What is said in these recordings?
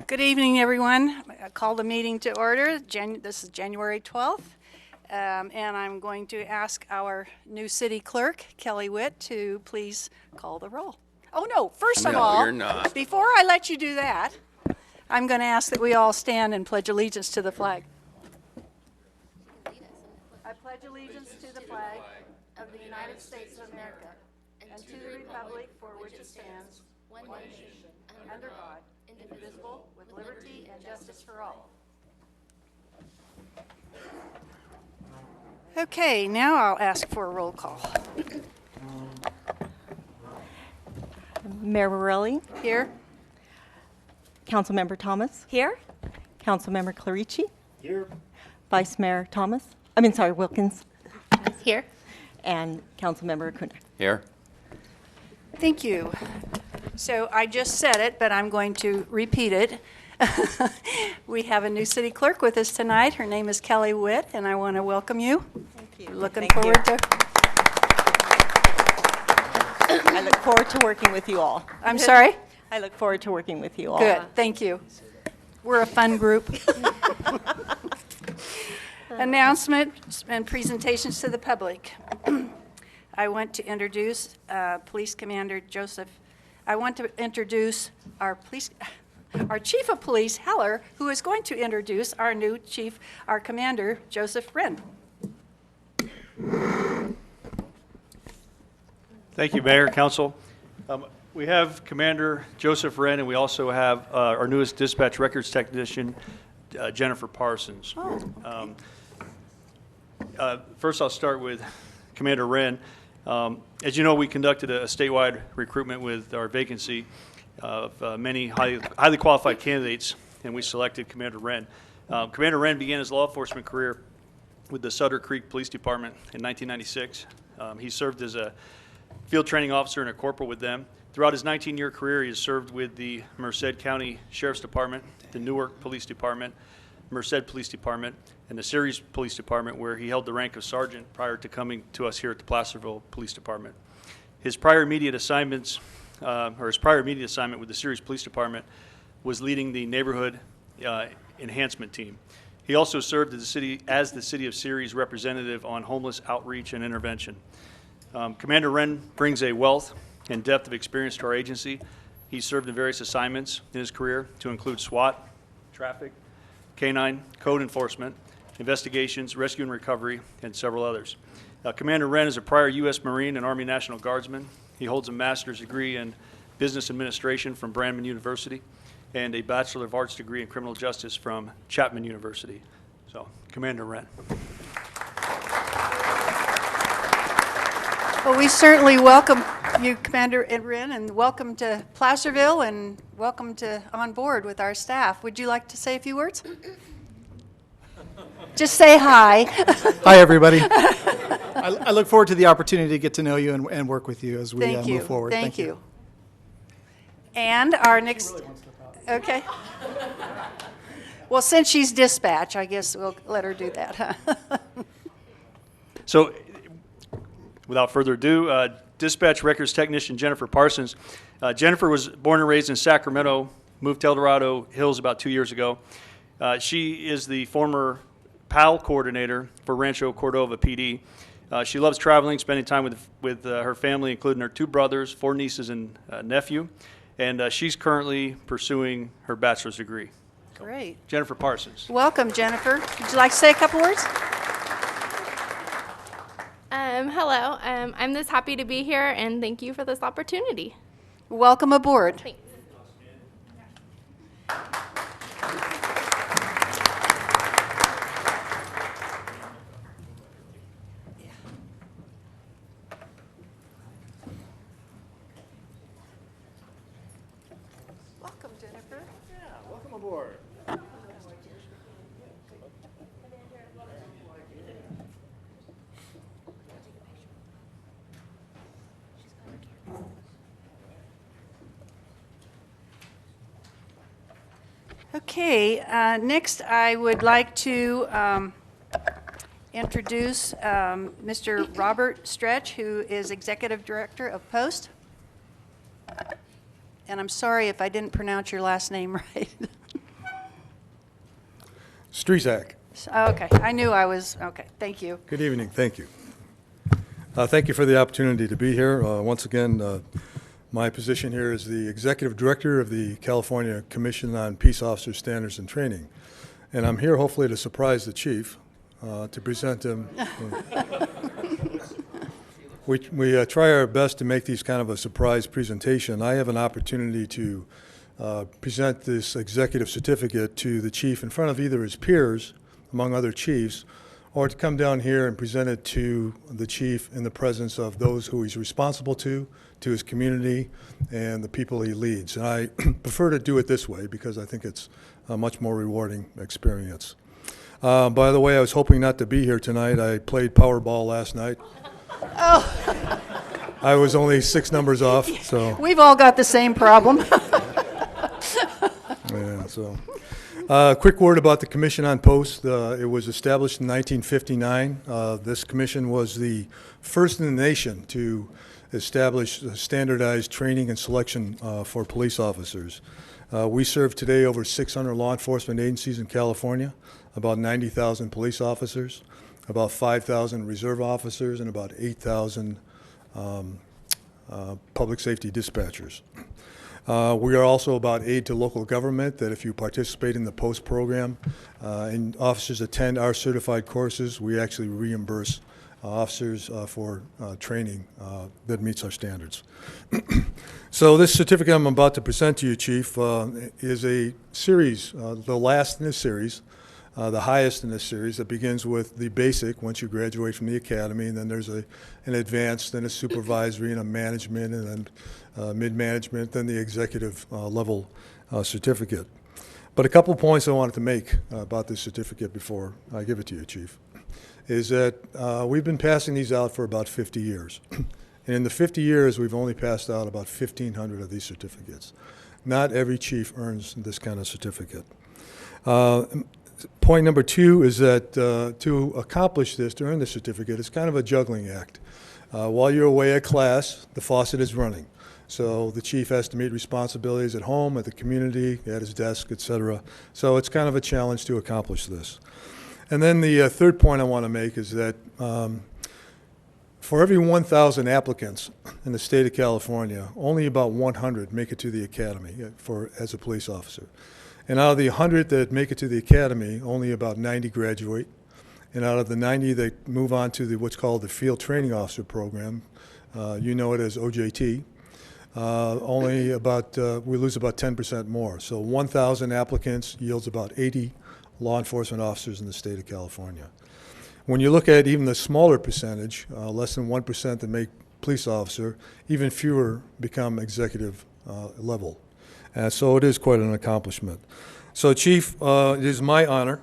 Good evening, everyone. I call the meeting to order. This is January 12th, and I'm going to ask our new city clerk, Kelly Witt, to please call the roll. Oh, no, first of all, you're not. before I let you do that, I'm going to ask that we all stand and pledge allegiance to the flag. I pledge allegiance to the flag of the United States of America and to the republic for which it stands, one nation, under God, indivisible, with liberty and justice for all. Okay, now I'll ask for a roll call. Mayor Morelli, Here? Councilmember Thomas, Here? Councilmember Clarici, Here. Vice Mayor Wilkins, Here. and Councilmember Acuna. Here. Thank you. So I just said it, but I'm going to repeat it. We have a new city clerk with us tonight. Her name is Kelly Witt, and I want to welcome you. Thank you. Looking forward to. I look forward to working with you all. I'm sorry? I look forward to working with you all. Good, thank you. We're a fun group. Announcements and presentations to the public. I want to introduce Police Commander Joseph. I want to introduce our Chief of Police, Heller, who is going to introduce our new chief, our commander, Joseph Wren. Thank you, Mayor, Council. We have Commander Joseph Wren, and we also have our newest dispatch records technician, Jennifer Parsons. Oh, okay. First, I'll start with Commander Wren. As you know, we conducted a statewide recruitment with our vacancy of many highly qualified candidates, and we selected Commander Wren. Commander Wren began his law enforcement career with the Sutter Creek Police Department in 1996. He served as a field training officer and a corporal with them. Throughout his 19-year career, he has served with the Merced County Sheriff's Department, the Newark Police Department, Merced Police Department, and the Ceres Police Department, where he held the rank of sergeant prior to coming to us here at the Placerville Police Department. His prior immediate assignment with the Ceres Police Department was leading the neighborhood enhancement team. He also served as the City of Ceres representative on homeless outreach and intervention. Commander Wren brings a wealth and depth of experience to our agency. He served in various assignments in his career to include SWAT, traffic, canine, code enforcement, investigations, rescue and recovery, and several others. Commander Wren is a prior U.S. Marine and Army National Guardsman. He holds a master's degree in business administration from Brandman University and a Bachelor of Arts degree in criminal justice from Chapman University. So, Commander Wren. Well, we certainly welcome you, Commander Wren, and welcome to Placerville, and welcome to on board with our staff. Would you like to say a few words? Just say hi. Hi, everybody. I look forward to the opportunity to get to know you and work with you as we move forward. Thank you. And our next, okay. Well, since she's dispatch, I guess we'll let her do that, huh? So, without further ado, dispatch records technician Jennifer Parsons. Jennifer was born and raised in Sacramento, moved to El Dorado Hills about 2 years ago. She is the former PAL coordinator for Rancho Cordova PD. She loves traveling, spending time with her family, including her 2 brothers, 4 nieces, and a nephew. And she's currently pursuing her bachelor's degree. Great. Jennifer Parsons. Welcome, Jennifer. Would you like to say a couple words? Hello. I'm just happy to be here, and thank you for this opportunity. Welcome aboard. Thanks. Welcome, Jennifer. Yeah, welcome aboard. Okay, next I would like to introduce Mr. Robert Stretch, who is Executive Director of Post. And I'm sorry if I didn't pronounce your last name right. Strezak. Okay, I knew I was, okay, thank you. Good evening, thank you. Thank you for the opportunity to be here. Once again, my position here is the Executive Director of the California Commission on Peace Officer Standards and Training. And I'm here hopefully to surprise the Chief, to present him. We try our best to make these kind of a surprise presentation. I have an opportunity to present this executive certificate to the Chief in front of either his peers, among other chiefs, or to come down here and present it to the Chief in the presence of those who he's responsible to his community, and the people he leads. And I prefer to do it this way because I think it's a much more rewarding experience. By the way, I was hoping not to be here tonight. I played Powerball last night. Oh, I was only 6 numbers off, so. we've all got the same problem. Yeah, so. Quick word about the Commission on Post. It was established in 1959. This commission was the first in the nation to establish standardized training and selection for police officers. We serve today over 600 law enforcement agencies in California, about 90,000 police officers, about 5,000 reserve officers, and about 8,000 public safety dispatchers. We are also about aid to local government, that if you participate in the POST program and officers attend our certified courses, we actually reimburse officers for training that meets our standards. So this certificate I'm about to present to you, Chief, is a series, the last in this series, the highest in this series, that begins with the basic once you graduate from the academy, and then there's an advanced, then a supervisory, and a management, and then mid-management, then the executive level certificate. But a couple points I wanted to make about this certificate before I give it to you, Chief, is that we've been passing these out for about 50 years. And in the 50 years, we've only passed out about 1,500 of these certificates. Not every chief earns this kind of certificate. Point number 2 is that to accomplish this, to earn the certificate, it's kind of a juggling act. While you're away at class, the faucet is running. So the chief has to meet responsibilities at home, at the community, at his desk, et cetera. So it's kind of a challenge to accomplish this. And then the third point I want to make is that for every 1,000 applicants in the state of California, only about 100 make it to the academy as a police officer. And out of the 100 that make it to the academy, only about 90 graduate. And out of the 90 that move on to what's called the Field Training Officer Program, you know it as OJT, only about, we lose about 10% more. So 1,000 applicants yields about 80 law enforcement officers in the state of California. When you look at even the smaller percentage, less than 1% that make police officer, even fewer become executive level. So it is quite an accomplishment. So Chief, it is my honor.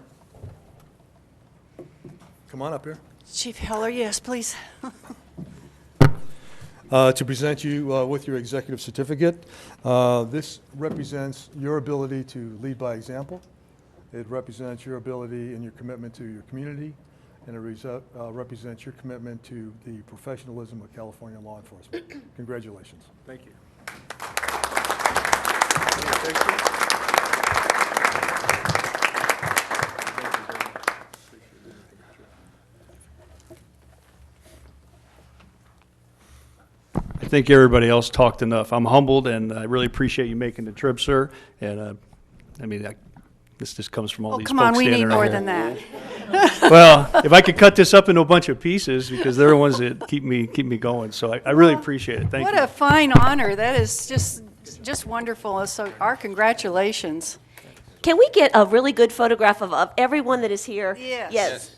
Come on up here. Chief Heller, yes, please. To present you with your executive certificate. This represents your ability to lead by example. It represents your ability and your commitment to your community, and it represents your commitment to the professionalism of California law enforcement. Congratulations. Thank you. I think everybody else talked enough. I'm humbled, and I really appreciate you making the trip, sir. And I mean, this just comes from all Oh, these come folks on, we standing need right more here. than that. Well, if I could cut this up into a bunch of pieces, because they're the ones that keep me going. So I really appreciate it. Thank What you. a fine honor. That is just wonderful. So our congratulations. Can we get a really good photograph of everyone that is here? Yes. Yes.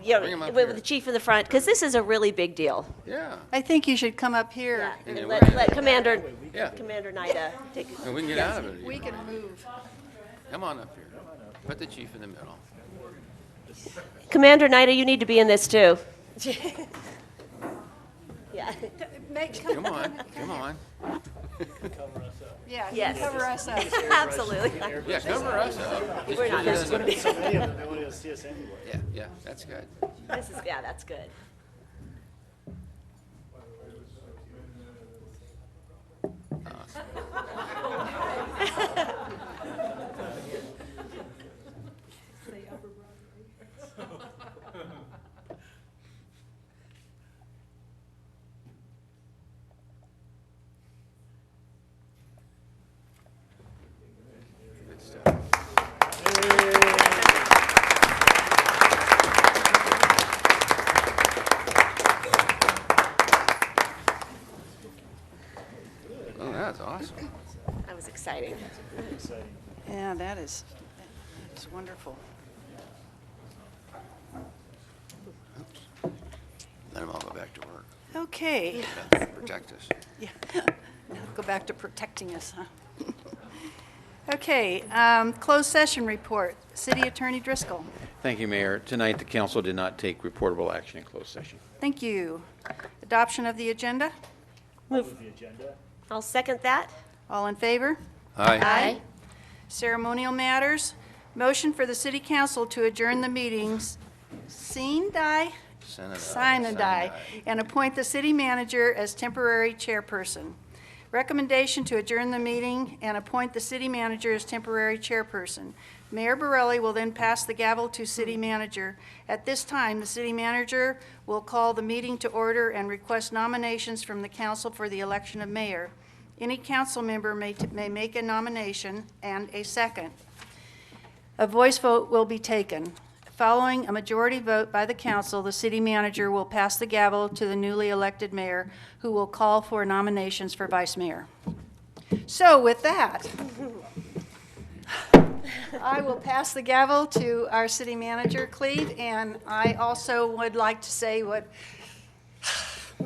Yeah, Bring 'em up with here. the chief in the front, because this is a really big deal. Yeah, I think you should come up here. Yeah. Yeah, Let Commander yeah. Nida take it. And we can get out of it. We can move. Come on up here. Put the chief in the middle. Commander Nida, you need to be in this too. Yeah. Come on, come on. Yeah, you Yes. can cover us up. Absolutely. Yeah, cover us up. We're not. Just This put it in the- Yeah, yeah, that's good. yeah, that's good. awesome. That was exciting. Yeah, that's wonderful. Let them all go back to work. Okay. Protect us. Yeah. Now go back to protecting us, huh? Okay, closed session report. City Attorney Driscoll. Thank you, Mayor. Tonight, the council did not take reportable action in closed session. Thank you. Adoption of the agenda. I'll second that. All in favor? Aye. Ceremonial matters. Motion for the city council to adjourn the meetings, sign and die, and appoint the city manager as temporary chairperson. Recommendation to adjourn the meeting and appoint the city manager as temporary chairperson. Mayor Borelli will then pass the gavel to city manager. At this time, the city manager will call the meeting to order and request nominations from the council for the election of mayor. Any council member may make a nomination and a second. A voice vote will be taken. Following a majority vote by the council, the city manager will pass the gavel to the newly elected mayor, who will call for nominations for vice mayor. So with that, I will pass the gavel to our city manager, Cleve, and I also would like to say what.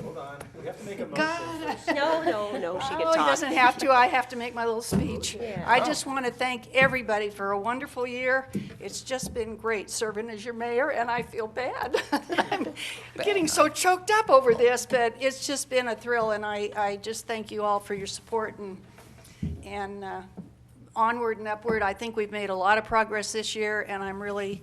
Hold on, we have to make a motion. God. No, she Oh, can he talk. doesn't have to. I have to make my little speech. Yeah. I just want to thank everybody for a wonderful year. It's just been great serving as your mayor, and I feel bad. I'm getting so choked up over this, but it's just been a thrill, and I just thank you all for your support and onward and upward. I think we've made a lot of progress this year, and I'm really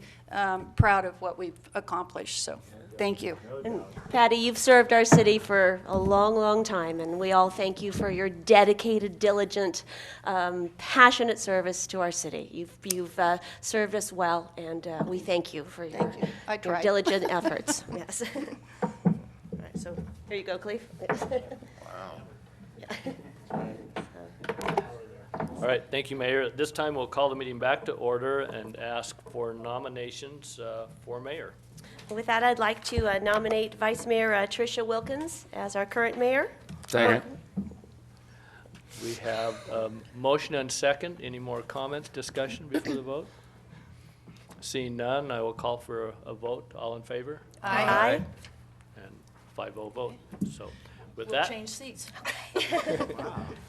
proud of what we've accomplished, so thank you. And Patty, you've served our city for a long, long time, and we all thank you for your dedicated, diligent, passionate service to our city. You've served us well, and we thank you for your, I your tried. diligent efforts. Yes. All right, so here you go, Cleve. All right, thank you, Mayor. At this time, we'll call the meeting back to order and ask for nominations for mayor. With that, I'd like to nominate Vice Mayor Tricia Wilkins as our current mayor. Second. We have a motion and second. Any more comments, discussion before the vote? Seeing none, I will call for a vote. All in favor? Aye. And 5-0 vote. So with We'll that, change seats.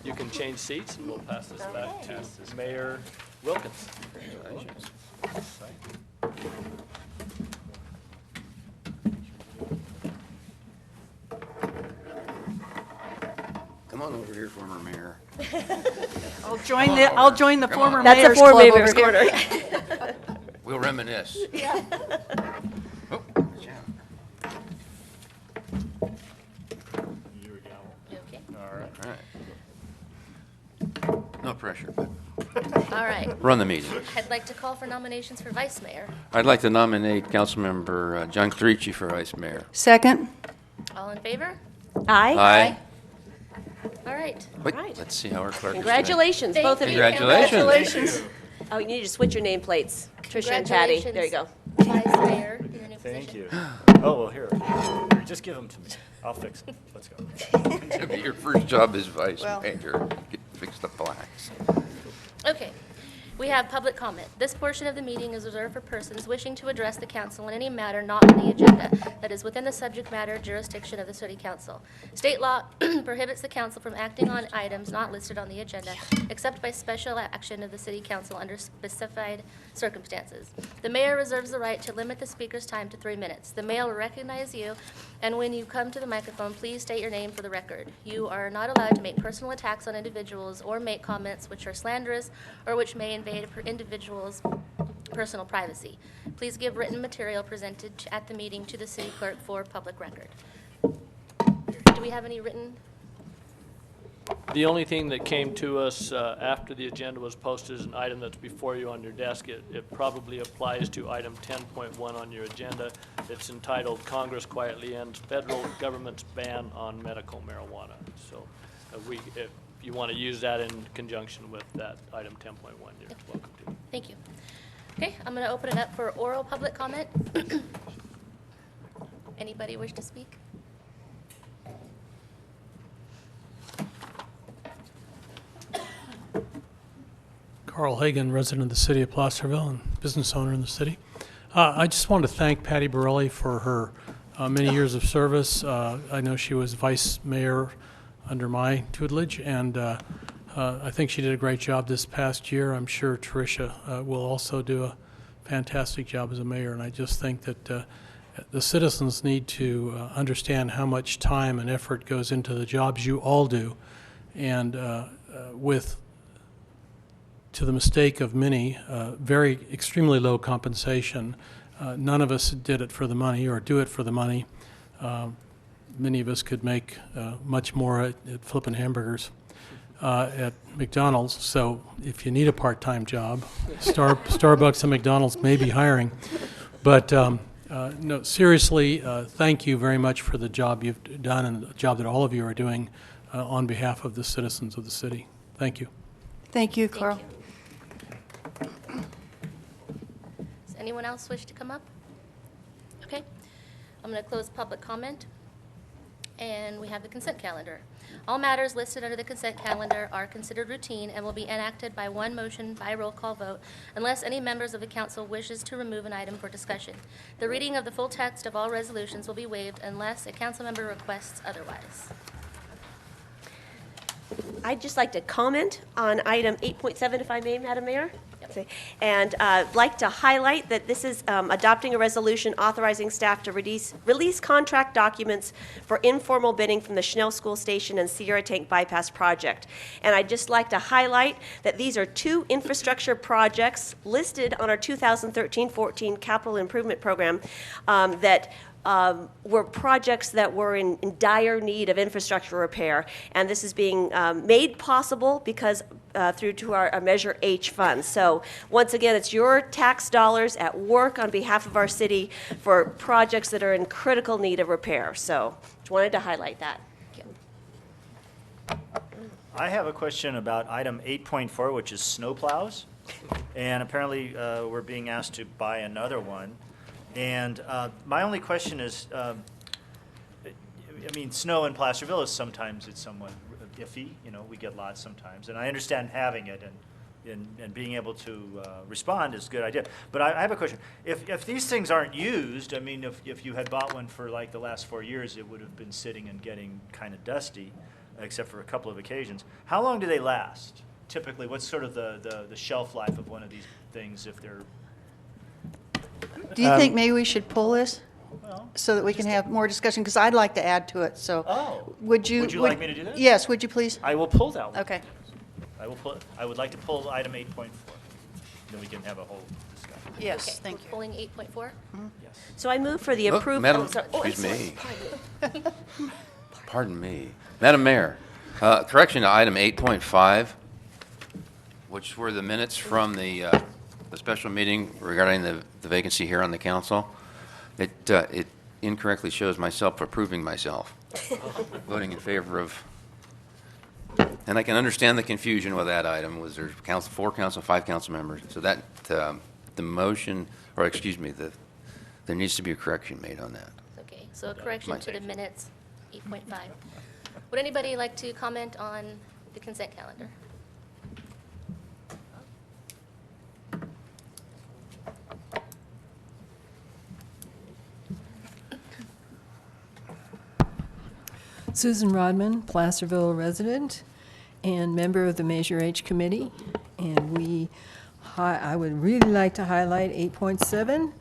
you can change seats, and we'll pass this back to Mayor Wilkins. Congratulations. Come on over here, former mayor. I'll join the Come on. former That's a mayor's four club over mayor's here. corner. We'll reminisce. Oh, yeah. All right. No pressure, but All right. run the meeting. I'd like to call for nominations for vice mayor. I'd like to nominate Councilmember John Clerici for vice mayor. Second. All in favor? Aye. Aye. All right. Wait, Right. let's see how our clerk is doing. Congratulations, Thank both of you. you. Congratulations. Oh, you need to switch your nameplates, Tricia and Patty. There you go. Vice mayor, in your new Thank position. you. Oh, well, here, just give them to me. I'll fix it. Let's go. It'll be your first job as vice Well- mayor. Fix the plaques. Okay. We have public comment. This portion of the meeting is reserved for persons wishing to address the council on any matter not on the agenda that is within the subject matter jurisdiction of the city council. State law prohibits the council from acting on items not listed on the agenda, except by special action of the city council under specified circumstances. The mayor reserves the right to limit the speaker's time to 3 minutes. The mayor will recognize you, and when you come to the microphone, please state your name for the record. You are not allowed to make personal attacks on individuals or make comments which are slanderous or which may invade an individual's personal privacy. Please give written material presented at the meeting to the city clerk for public record. Do we have any written? The only thing that came to us after the agenda was posted is an item that's before you on your desk. It probably applies to item 10.1 on your agenda. It's entitled Congress Quietly Ends Federal Government's Ban on Medical Marijuana. So if you want to use that in conjunction with that item 10.1, you're welcome to. Thank you. Okay, I'm going to open it up for oral public comment. Anybody wish to speak? Carl Hagan, resident of the city of Placerville and business owner in the city. I just want to thank Patty Borelli for her many years of service. I know she was vice mayor under my tutelage, and I think she did a great job this past year. I'm sure Tricia will also do a fantastic job as a mayor, and I just think that the citizens need to understand how much time and effort goes into the jobs you all do, and to the mistake of many, very extremely low compensation. None of us did it for the money or do it for the money. Many of us could make much more at flipping hamburgers at McDonald's. So if you need a part-time job, Starbucks and McDonald's may be hiring. But no, seriously, thank you very much for the job you've done and the job that all of you are doing on behalf of the citizens of the city. Thank you. Thank you, Carl. Does anyone else wish to come up? Okay. I'm going to close public comment. And we have the consent calendar. All matters listed under the consent calendar are considered routine and will be enacted by one motion by roll call vote unless any members of the council wishes to remove an item for discussion. The reading of the full text of all resolutions will be waived unless a council member requests otherwise. I'd just like to comment on item 8.7, if I may, Madam Mayor. And like to highlight that this is adopting a resolution authorizing staff to release contract documents for informal bidding from the Schnell School Station and Sierra Tank Bypass project. And I'd just like to highlight that these are two infrastructure projects listed on our 2013-14 capital improvement program that were projects that were in dire need of infrastructure repair. And this is being made possible because through to our Measure H funds. So once again, it's your tax dollars at work on behalf of our city for projects that are in critical need of repair. So just wanted to highlight that. I have a question about item 8.4, which is snowplows. And apparently, we're being asked to buy another one. And my only question is, I mean, snow in Placerville is sometimes it's somewhat iffy. You know, we get lots sometimes, and I understand having it and being able to respond is a good idea. But I have a question: if these things aren't used, I mean, if you had bought one for like the last 4 years, it would have been sitting and getting kind of dusty, except for a couple of occasions. How long do they last? Typically, what's sort of the shelf life of one of these things if they're Do you think maybe we should pull this so that we can have more discussion? Because I'd like to add to it. So, would you like me to do that? Yes. Would you please? I will pull that one. Okay. I would like to pull item 8.4. Then we can have a whole discussion. Yes. Okay, Thank you. Pulling 8.4? Yes. So I move for the Oh, approval. Madam, I'm excuse sorry. me. Pardon me. Madam Mayor, correction to item 8.5, which were the minutes from the special meeting regarding the vacancy here on the council. It incorrectly shows myself approving myself, voting in favor of. And I can understand the confusion with that item. Was there 4 council, 5 council members? So that the motion, or excuse me, there needs to be a correction made on that. Okay, so a correction to the minutes, 8.5. Would anybody like to comment on the consent calendar? Susan Rodman, Placerville resident and member of the Measure H committee. And I would really like to highlight 8.7.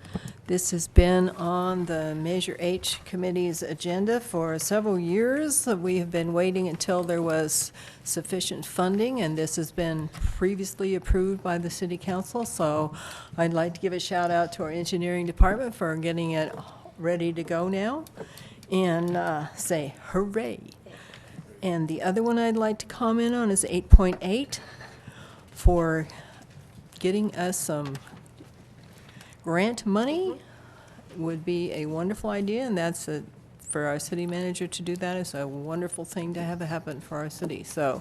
This has been on the Measure H committee's agenda for several years. We have been waiting until there was sufficient funding, and this has been previously approved by the city council. So I'd like to give a shout out to our engineering department for getting it ready to go now. And say hooray. And the other one I'd like to comment on is 8.8 for getting us some grant money would be a wonderful idea, and that's for our city manager to do that is a wonderful thing to have happen for our city. So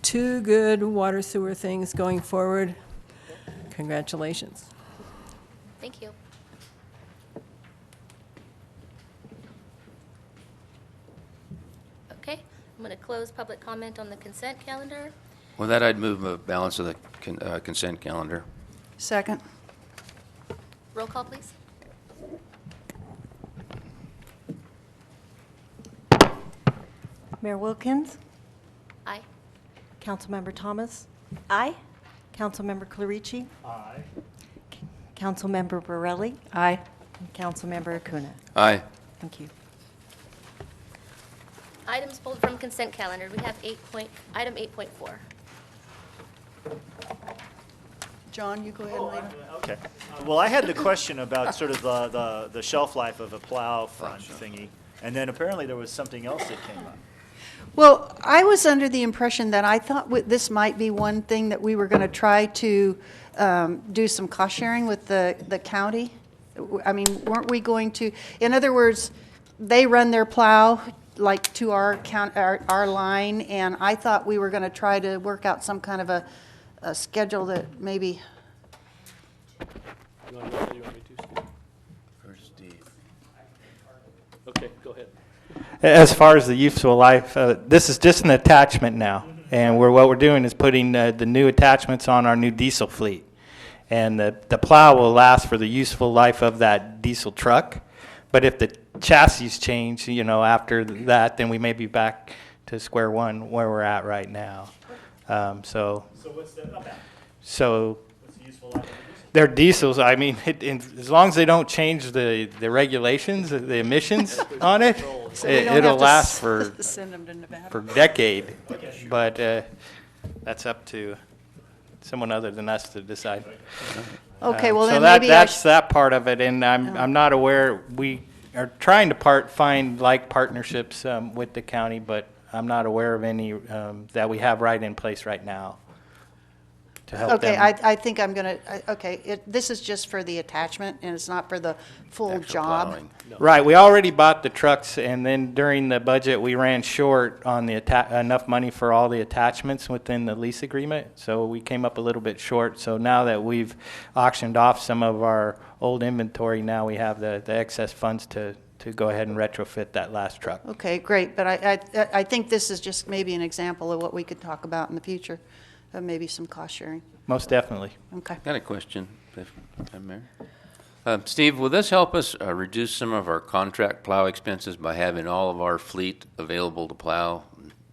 2 good water sewer things going forward. Congratulations. Thank you. Okay, I'm going to close public comment on the consent calendar. With that, I'd move a balance of the consent calendar. Second. Roll call, please. Mayor Wilkins, Aye. Councilmember Thomas, Aye. Councilmember Clarici, Aye. Councilmember Borelli, Aye. and Councilmember Acuna. Aye. Thank you. Items pulled from consent calendar. We have item 8.4. John, you go ahead and lead. Okay. Well, I had the question about sort of the shelf life of a plow front thingy, and then apparently there was something else that came up. Well, I was under the impression that I thought this might be one thing that we were going to try to do some cost sharing with the county. I mean, weren't we going to, in other words, they run their plow like to our line, and I thought we were going to try to work out some kind of a schedule that maybe. You want me to, Steve? First, Steve. Okay, go ahead. As far as the useful life, this is just an attachment now, and what we're doing is putting the new attachments on our new diesel fleet, and the plow will last for the useful life of that diesel truck. But if the chassis change, after that, then we may be back to square one where we're at right now. So what's the about? So What's the useful life of the diesel? they're diesels. I mean, as long as they don't change the regulations, the emissions on it, So we don't it'll have to last for send them to Nevada. for a decade. But that's up to someone other than us to decide. Okay, well, so then that, maybe I that's that part of it, and I'm not aware. We are trying to find like partnerships with the county, but I'm not aware of any that we have right in place right now to help Okay, them. I think I'm going to, this is just for the attachment, and it's not for the full Actual job. plowing. Right, we already bought the trucks, and then during the budget, we ran short on the enough money for all the attachments within the lease agreement, so we came up a little bit short. So now that we've auctioned off some of our old inventory, now we have the excess funds to go ahead and retrofit that last truck. Okay, great, but I think this is just maybe an example of what we could talk about in the future, maybe some cost sharing. Most definitely. Okay. Got a question, if I'm Mayor. Steve, will this help us reduce some of our contract plow expenses by having all of our fleet available to plow?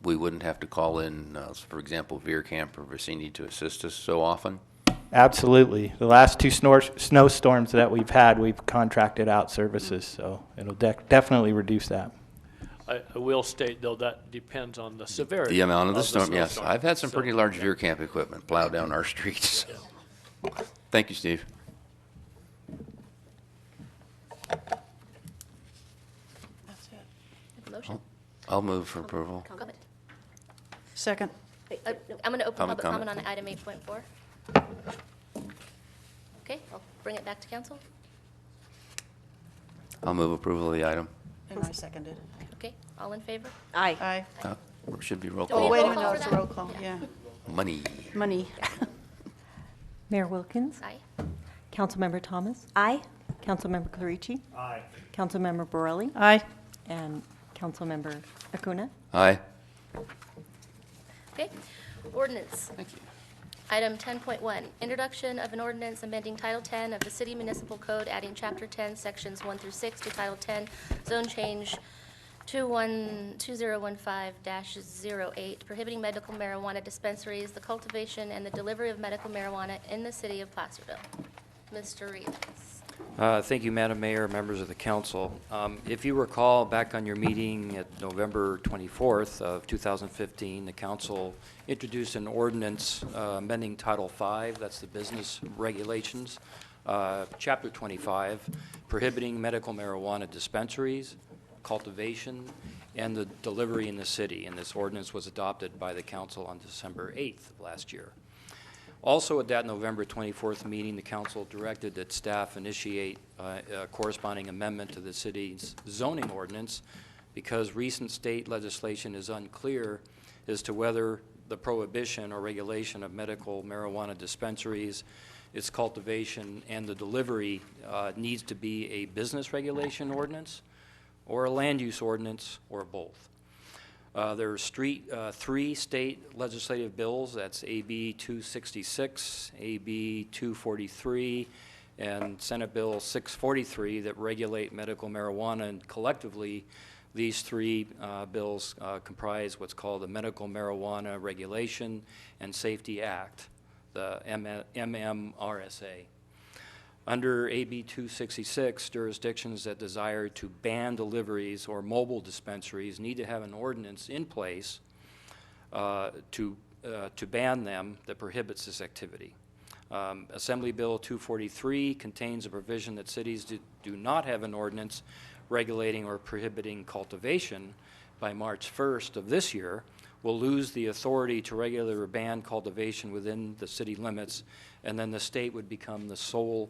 We wouldn't have to call in, for example, Veer Camp or Vicini to assist us so often? Absolutely. The last two snowstorms that we've had, we've contracted out services, so it'll definitely reduce that. I will state, though, that depends on the severity. The amount of the storm, yes. snowstorm. I've had some So, pretty large Veer Camp equipment plow down our streets. Thank you, Steve. Motion? I'll move for approval. Comment? Second. Wait, I'm going to open Public public comment comment. on item 8.4. Okay, I'll bring it back to council. I'll move approval of the item. And I seconded. Okay, all in favor? Aye. Aye. Or should be roll Do we Oh, call. wait a roll minute, call no, for it's a that? roll call, yeah. Money. Money. Mayor Wilkins, Aye. Councilmember Thomas, Aye. Councilmember Clarici, Aye. Councilmember Borelli, Aye. and Councilmember Acuna. Aye. Okay, ordinance. Thank you. Item 10.1, introduction of an ordinance amending Title 10 of the City Municipal Code, adding Chapter 10, Sections 1 through 6 to Title 10, Zone Change 2015-08, prohibiting medical marijuana dispensaries, the cultivation and the delivery of medical marijuana in the city of Placerville. Mr. Reeves. Thank you, Madam Mayor, members of the council. If you recall, back on your meeting at November 24th of 2015, the council introduced an ordinance amending Title 5, that's the business regulations, Chapter 25, prohibiting medical marijuana dispensaries, cultivation, and the delivery in the city. And this ordinance was adopted by the council on December 8th of last year. Also, at that November 24th meeting, the council directed that staff initiate a corresponding amendment to the city's zoning ordinance because recent state legislation is unclear as to whether the prohibition or regulation of medical marijuana dispensaries, its cultivation, and the delivery needs to be a business regulation ordinance or a land use ordinance or both. There are three state legislative bills. That's AB 266, AB 243, and Senate Bill 643 that regulate medical marijuana. And collectively, these three bills comprise what's called the Medical Marijuana Regulation and Safety Act, the MMRSA. Under AB 266, jurisdictions that desire to ban deliveries or mobile dispensaries need to have an ordinance in place to ban them that prohibits this activity. Assembly Bill 243 contains a provision that cities do not have an ordinance regulating or prohibiting cultivation by March 1st of this year will lose the authority to regulate or ban cultivation within the city limits, and then the state would become the sole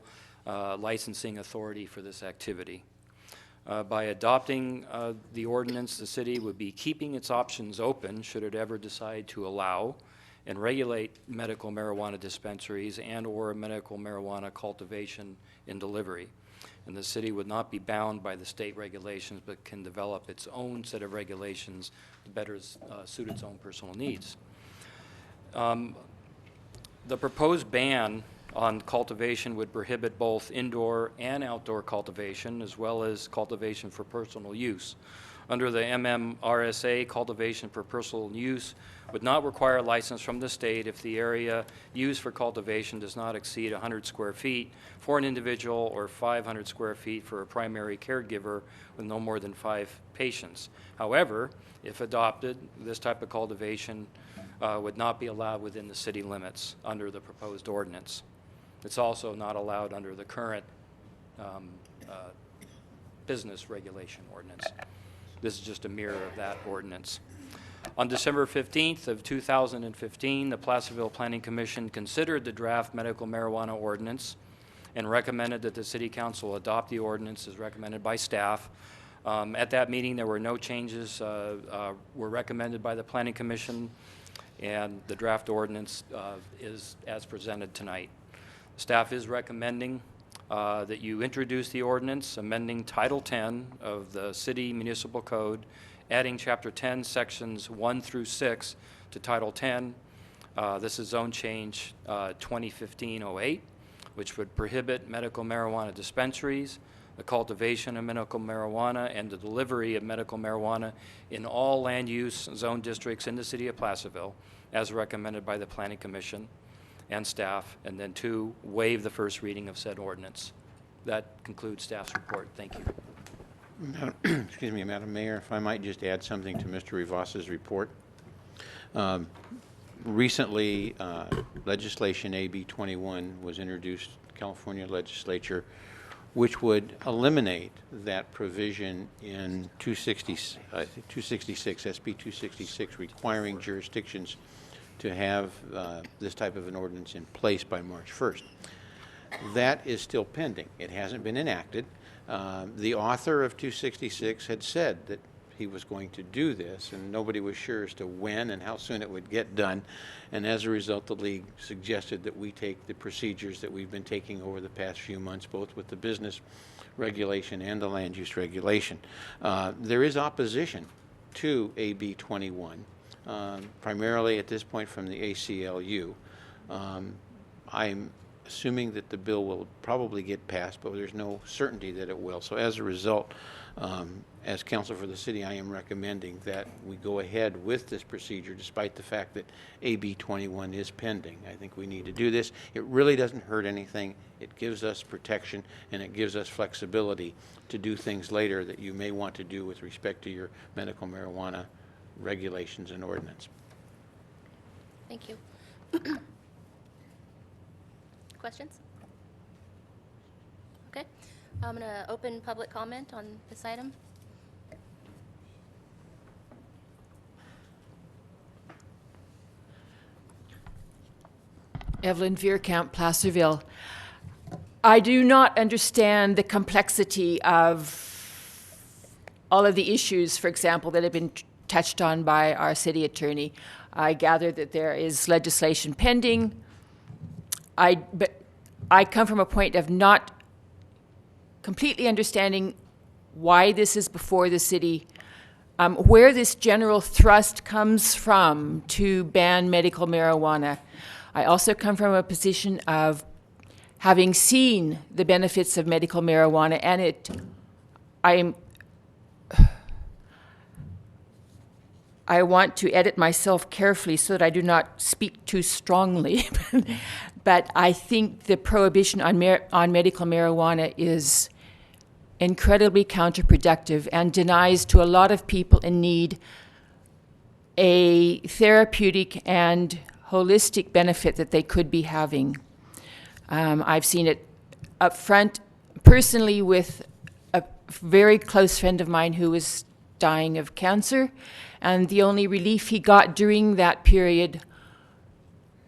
licensing authority for this activity. By adopting the ordinance, the city would be keeping its options open should it ever decide to allow and regulate medical marijuana dispensaries and or medical marijuana cultivation and delivery. And the city would not be bound by the state regulations, but can develop its own set of regulations to better suit its own personal needs. The proposed ban on cultivation would prohibit both indoor and outdoor cultivation, as well as cultivation for personal use. Under the MMRSA, cultivation for personal use would not require a license from the state if the area used for cultivation does not exceed 100 square feet for an individual or 500 square feet for a primary caregiver with no more than 5 patients. However, if adopted, this type of cultivation would not be allowed within the city limits under the proposed ordinance. It's also not allowed under the current business regulation ordinance. This is just a mirror of that ordinance. On December 15th of 2015, the Placerville Planning Commission considered the draft medical marijuana ordinance and recommended that the City Council adopt the ordinance as recommended by staff. At that meeting, there were no changes were recommended by the Planning Commission, and the draft ordinance is as presented tonight. Staff is recommending that you introduce the ordinance amending Title 10 of the City Municipal Code, adding Chapter 10, Sections 1 through 6 to Title 10. This is Zone Change 2015-08, which would prohibit medical marijuana dispensaries, the cultivation of medical marijuana, and the delivery of medical marijuana in all land use zone districts in the City of Placerville, as recommended by the Planning Commission and staff, and then 2, waive the first reading of said ordinance. That concludes staff's report. Thank you. Excuse me, Madam Mayor, if I might just add something to Mr. Rivas's report. Recently, legislation AB 21 was introduced to the California legislature, which would eliminate that provision in 266, SB 266, requiring jurisdictions to have this type of an ordinance in place by March 1st. That is still pending. It hasn't been enacted. The author of 266 had said that he was going to do this, and nobody was sure as to when and how soon it would get done. And as a result, the league suggested that we take the procedures that we've been taking over the past few months, both with the business regulation and the land use regulation. There is opposition to AB 21. Primarily at this point from the ACLU. I'm assuming that the bill will probably get passed, but there's no certainty that it will. So as a result, as counsel for the city, I am recommending that we go ahead with this procedure despite the fact that AB 21 is pending. I think we need to do this. It really doesn't hurt anything. It gives us protection, and it gives us flexibility to do things later that you may want to do with respect to your medical marijuana regulations and ordinance. Thank you. Questions? Okay. I'm going to open public comment on this item. Evelyn Vierkamp, Placerville. I do not understand the complexity of all of the issues, for example, that have been touched on by our city attorney. I gather that there is legislation pending. But I come from a point of not completely understanding why this is before the city where this general thrust comes from to ban medical marijuana. I also come from a position of having seen the benefits of medical marijuana, and I want to edit myself carefully so that I do not speak too strongly, but I think the prohibition on medical marijuana is incredibly counterproductive and denies to a lot of people in need a therapeutic and holistic benefit that they could be having. I've seen it up front personally with a very close friend of mine who was dying of cancer, and the only relief he got during that period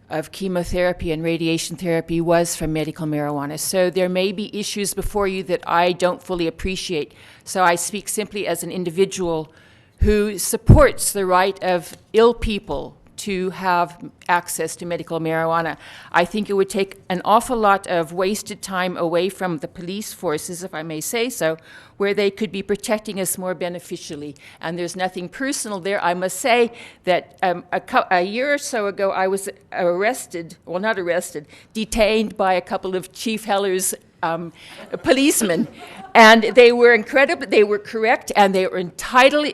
of chemotherapy and radiation therapy was from medical marijuana. So there may be issues before you that I don't fully appreciate. So I speak simply as an individual who supports the right of ill people to have access to medical marijuana. I think it would take an awful lot of wasted time away from the police forces, if I may say so, where they could be protecting us more beneficially. And there's nothing personal there. I must say that a year or so ago, I was detained by a couple of Chief Heller's policemen. And they were incredible, they were correct, and they were entirely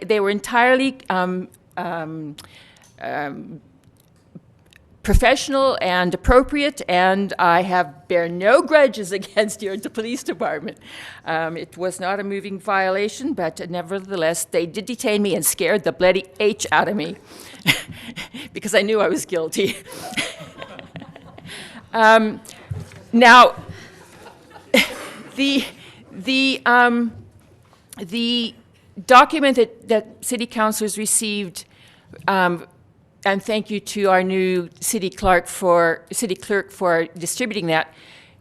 professional and appropriate, and I bear no grudges against the police department. It was not a moving violation, but nevertheless, they did detain me and scared the bloody H out of me because I knew I was guilty. Now, the document that city councilors received, and thank you to our new city clerk for distributing that,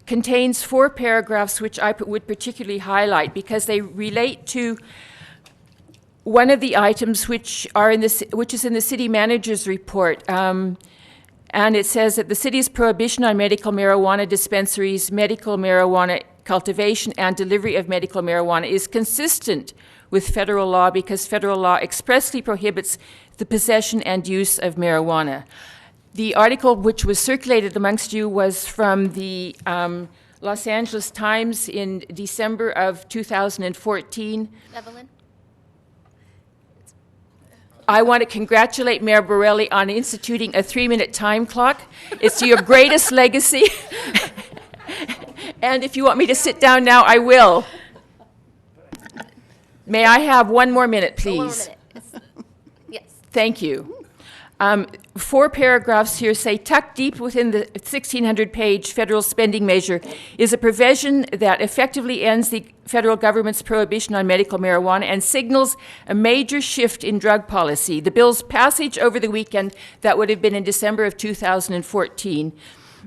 contains 4 paragraphs which I would particularly highlight because they relate to one of the items which is in the city manager's report. And it says that the city's prohibition on medical marijuana dispensaries, medical marijuana cultivation, and delivery of medical marijuana is consistent with federal law because federal law expressly prohibits the possession and use of marijuana. The article which was circulated amongst you was from the Los Angeles Times in December of 2014. Evelyn? I want to congratulate Mayor Borelli on instituting a 3-minute time clock. It's your greatest legacy. And if you want me to sit down now, I will. May I have 1 more minute, please? 1 more minute. Yes. Thank you. 4 paragraphs here say, tucked deep within the 1,600-page federal spending measure is a provision that effectively ends the federal government's prohibition on medical marijuana and signals a major shift in drug policy. The bill's passage over the weekend, that would have been in December of 2014,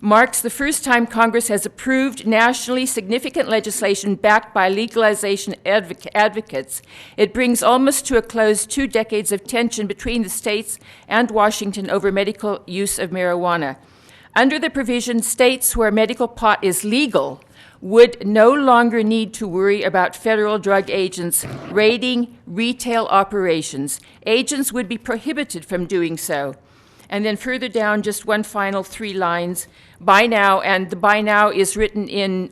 marks the first time Congress has approved nationally significant legislation backed by legalization advocates. It brings almost to a close 2 decades of tension between the states and Washington over medical use of marijuana. Under the provision, states where medical pot is legal would no longer need to worry about federal drug agents raiding retail operations. Agents would be prohibited from doing so. And then further down, just one final 3 lines. By now, and the by now is written in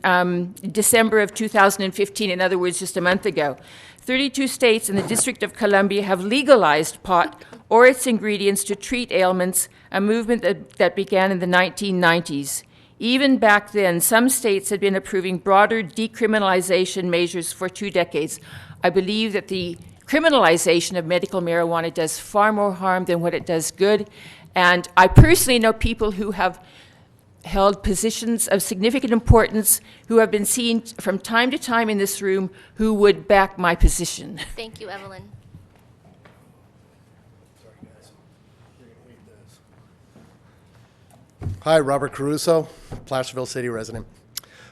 December of 2015, in other words, just a month ago. 32 states and the District of Columbia have legalized pot or its ingredients to treat ailments, a movement that began in the 1990s. Even back then, some states had been approving broader decriminalization measures for 2 decades. I believe that the criminalization of medical marijuana does far more harm than what it does good. And I personally know people who have held positions of significant importance who have been seen from time to time in this room who would back my position. Thank you, Evelyn. Hi, Robert Caruso, Placerville City resident.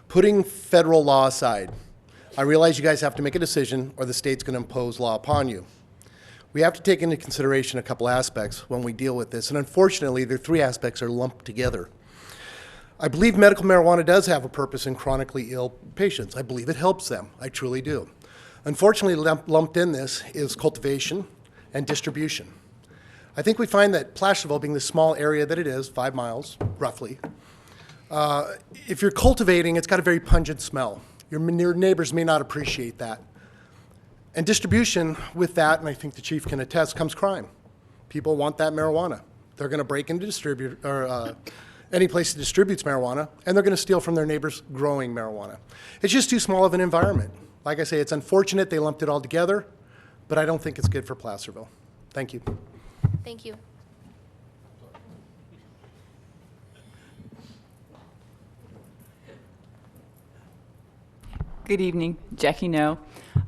Putting federal law aside, I realize you guys have to make a decision or the state's going to impose law upon you. We have to take into consideration a couple aspects when we deal with this, and unfortunately, the 3 aspects are lumped together. I believe medical marijuana does have a purpose in chronically ill patients. I believe it helps them. I truly do. Unfortunately, lumped in this is cultivation, and distribution. I think we find that Placerville, being the small area that it is, 5 miles roughly, if you're cultivating, it's got a very pungent smell. Your neighbors may not appreciate that. And distribution with that, and I think the chief can attest, comes crime. People want that marijuana. They're going to break into any place that distributes marijuana, and they're going to steal from their neighbors growing marijuana. It's just too small of an environment. Like I say, it's unfortunate they lumped it all together, but I don't think it's good for Placerville. Thank you. Thank you. Good evening, Jackie No.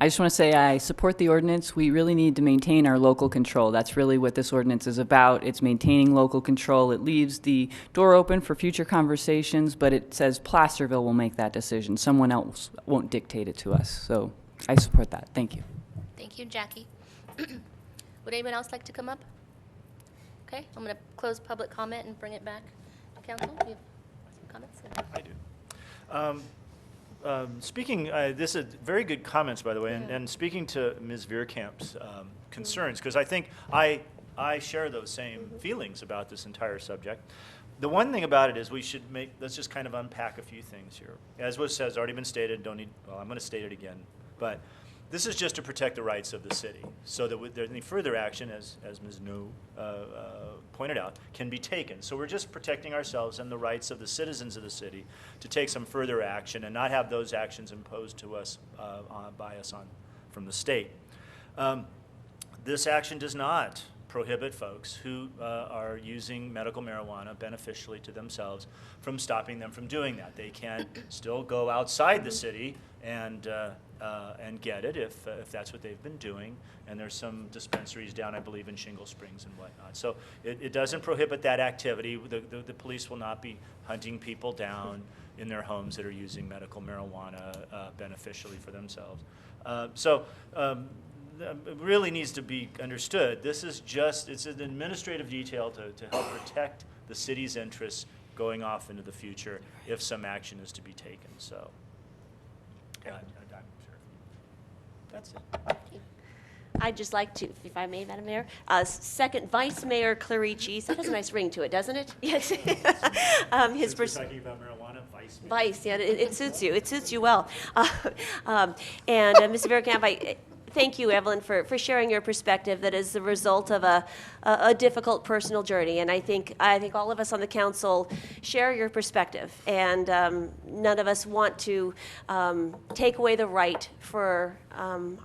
I just want to say I support the ordinance. We really need to maintain our local control. That's really what this ordinance is about. It's maintaining local control. It leaves the door open for future conversations, but it says Placerville will make that decision. Someone else won't dictate it to us. So I support that. Thank you. Thank you, Jackie. Would anyone else like to come up? Okay, I'm going to close public comment and bring it back. Council, you have some comments? I do. This is very good comments, by the way, and speaking to Ms. Veerkamp's concerns, because I think I share those same feelings about this entire subject. The one thing about it is let's just kind of unpack a few things here. As has already been stated, I'm going to state it again, but this is just to protect the rights of the city, so that there any further action, as Ms. No pointed out, can be taken. So we're just protecting ourselves and the rights of the citizens of the city to take some further action and not have those actions imposed to us by us from the state. This action does not prohibit folks who are using medical marijuana beneficially to themselves from stopping them from doing that. They can still go outside the city and get it if that's what they've been doing. And there's some dispensaries down, I believe, in Shingle Springs and whatnot. So it doesn't prohibit that activity. The police will not be hunting people down in their homes that are using medical marijuana beneficially for themselves. It really needs to be understood. This is it's an administrative detail to help protect the city's interests going off into the future if some action is to be taken. So, I'm sure. That's it. I'd just like to, if I may, Madam Mayor, second Vice Mayor Clarici. That has a nice ring to it, doesn't it? Yes. Since we're talking about marijuana, Vice Mayor. Vice, yeah, it suits you. It suits you well. Ms. Veerkamp, I thank you, Evelyn, for sharing your perspective that is the result of a difficult personal journey. And I think all of us on the council share your perspective. And none of us want to take away the right for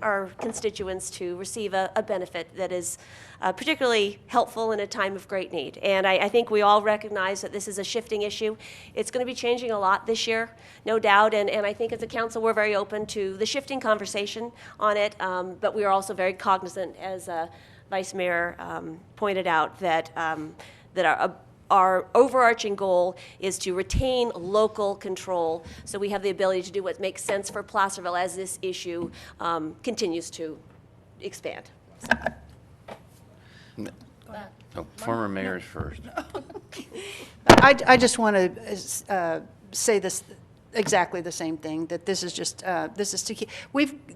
our constituents to receive a benefit that is particularly helpful in a time of great need. And I think we all recognize that this is a shifting issue. It's going to be changing a lot this year, no doubt. And I think as a council, we're very open to the shifting conversation on it. But we are also very cognizant, as Vice Mayor pointed out, that our overarching goal is to retain local control so we have the ability to do what makes sense for Placerville as this issue continues to expand. No, former mayors first. I just want to say this, exactly the same thing, that this is just, this is to keep,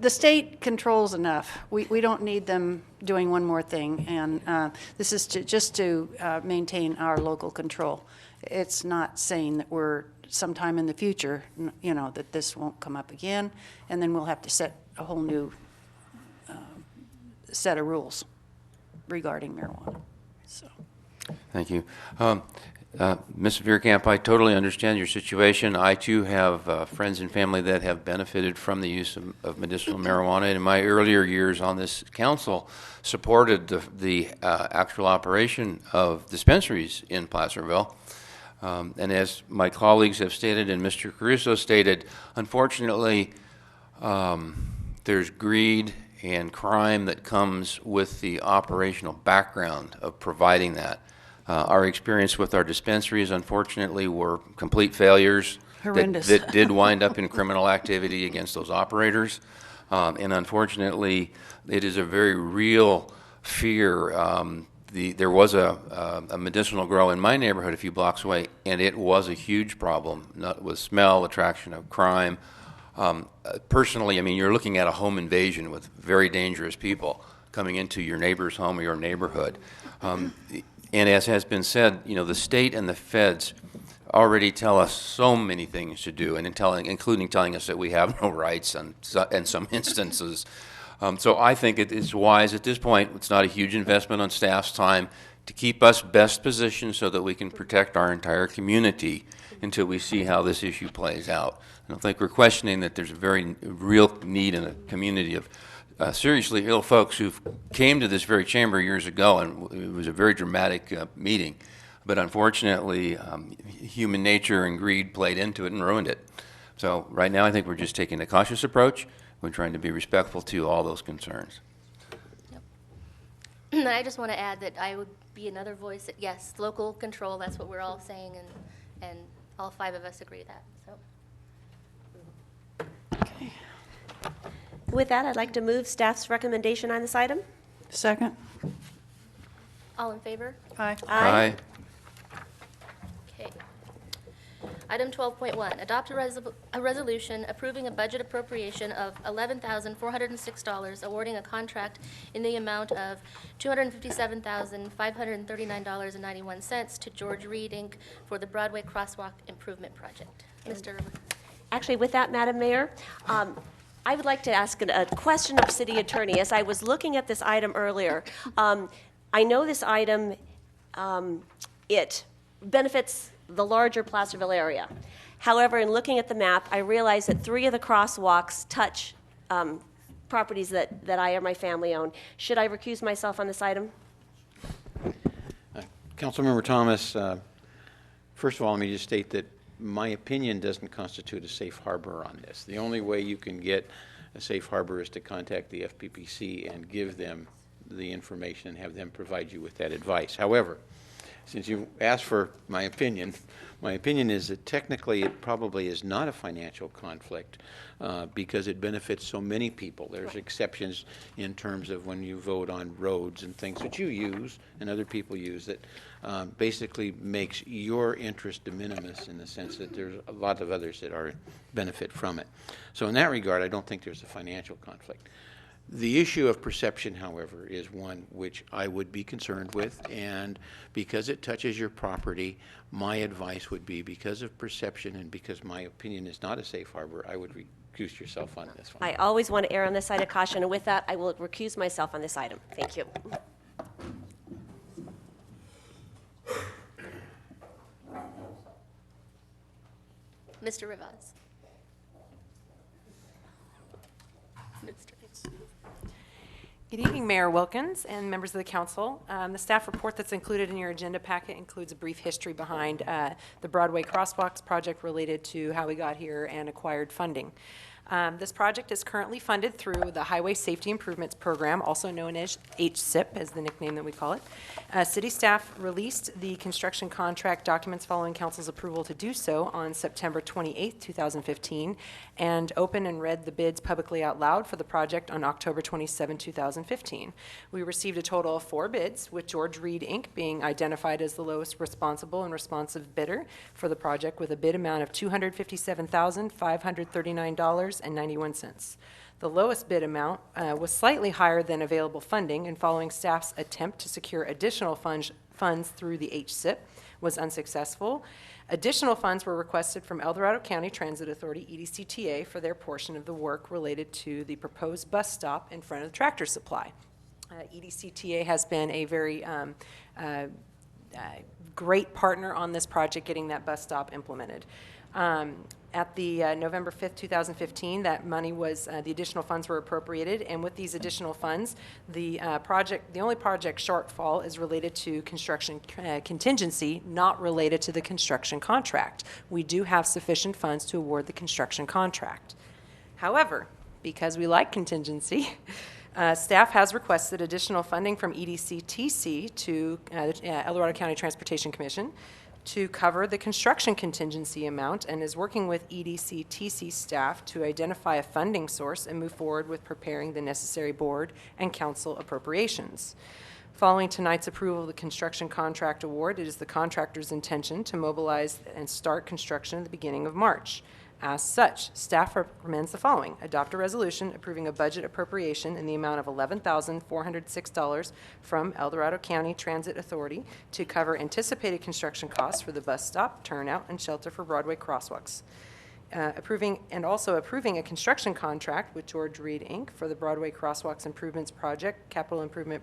the state controls enough. We don't need them doing one more thing, and this is just to maintain our local control. It's not saying that we're sometime in the future, that this won't come up again, and then we'll have to set a whole new set of rules regarding marijuana. So. Thank you. Ms. Veerkamp, I totally understand your situation. I, too, have friends and family that have benefited from the use of medicinal marijuana. And in my earlier years on this council, supported the actual operation of dispensaries in Placerville. And as my colleagues have stated and Mr. Caruso stated, unfortunately, there's greed and crime that comes with the operational background of providing that. Our experience with our dispensaries, unfortunately, were complete failures that did wind up in criminal activity against those operators. And unfortunately, it is a very real fear. There was a medicinal grow in my neighborhood a few blocks away, and it was a huge problem with smell, attraction of crime. Personally, I mean, you're looking at a home invasion with very dangerous people. coming into your neighbor's home or your neighborhood. And as has been said, the state and the feds already tell us so many things to do, and including telling us that we have no rights in some instances. So I think it is wise at this point. It's not a huge investment on staff's time to keep us best positioned so that we can protect our entire community until we see how this issue plays out. I don't think we're questioning that there's a very real need in a community of seriously ill folks who came to this very chamber years ago, and it was a very dramatic meeting. But unfortunately, human nature and greed played into it and ruined it. So right now, I think we're just taking a cautious approach. We're trying to be respectful to all those concerns. I just want to add that I would be another voice that, yes, local control, that's what we're all saying, and all 5 of us agree that. So. With that, I'd like to move staff's recommendation on this item. Second. All in favor? Aye. Aye. Okay. Item 12.1, adopt a resolution approving a budget appropriation of $11,406, awarding a contract in the amount of $257,539.91 to George Reed, Inc. for the Broadway Crosswalk Improvement Project. Mr. Actually, with that, Madam Mayor, I would like to ask a question of City Attorney. As I was looking at this item earlier, I know this item, it benefits the larger Placerville area. However, in looking at the map, I realized that 3 of the crosswalks touch properties that I or my family own. Should I recuse myself on this item? Councilmember Thomas, first of all, let me just state that my opinion doesn't constitute a safe harbor on this. The only way you can get a safe harbor is to contact the FPPC and give them the information and have them provide you with that advice. However, since you asked for my opinion is that technically it probably is not a financial conflict because it benefits so many people. There's exceptions in terms of when you vote on roads and things that you use and other people use that basically makes your interest de minimis in the sense that there's a lot of others that are benefit from it. So in that regard, I don't think there's a financial conflict. The issue of perception, however, is one which I would be concerned with, and because it touches your property, my advice would be, because of perception and because my opinion is not a safe harbor, I would recuse yourself on this one. I always want to err on the side of caution, and with that, I will recuse myself on this item. Thank you. Mr. Rivas. Good evening, Mayor Wilkins and members of the council. The staff report that's included in your agenda packet includes a brief history behind the Broadway Crosswalks project related to how we got here and acquired funding. This project is currently funded through the Highway Safety Improvements Program, also known as HSIP, as the nickname that we call it. City staff released the construction contract documents following council's approval to do so on September 28, 2015, and opened and read the bids publicly out loud for the project on October 27, 2015. We received a total of 4 bids, with George Reed, Inc. being identified as the lowest responsible and responsive bidder for the project, with a bid amount of $257,539.91. The lowest bid amount was slightly higher than available funding, and following staff's attempt to secure additional funds through the HSIP was unsuccessful. Additional funds were requested from El Dorado County Transit Authority, EDCTA, for their portion of the work related to the proposed bus stop in front of the Tractor Supply. EDCTA has been a very great partner on this project, getting that bus stop implemented. At the November 5th, 2015, that money was, the additional funds were appropriated, and with these additional funds, the only project shortfall is related to construction contingency, not related to the construction contract. We do have sufficient funds to award the construction contract. However, because we like contingency, staff has requested additional funding from EDCTC to El Dorado County Transportation Commission to cover the construction contingency amount, and is working with EDCTC staff to identify a funding source and move forward with preparing the necessary board and council appropriations. Following tonight's approval of the construction contract award, it is the contractor's intention to mobilize and start construction at the beginning of March. As such, staff recommends the following. Adopt a resolution approving a budget appropriation in the amount of $11,406 from El Dorado County Transit Authority to cover anticipated construction costs for the bus stop, turnout, and shelter for Broadway crosswalks. Approving a construction contract with George Reed, Inc. for the Broadway Crosswalks Improvements Project, Capital Improvement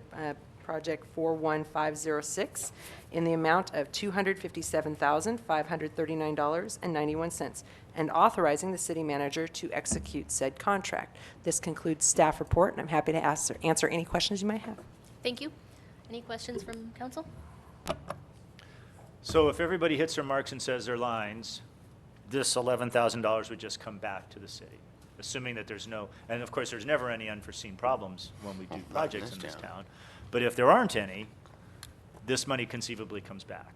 Project 41506, in the amount of $257,539.91, and authorizing the city manager to execute said contract. This concludes staff report, and I'm happy to answer any questions you might have. Thank you. Any questions from council? So if everybody hits their marks and says their lines, this $11,000 would just come back to the city, assuming that there's no, and of course, there's never any unforeseen problems when we do projects in this town. But if there aren't any, this money conceivably comes back.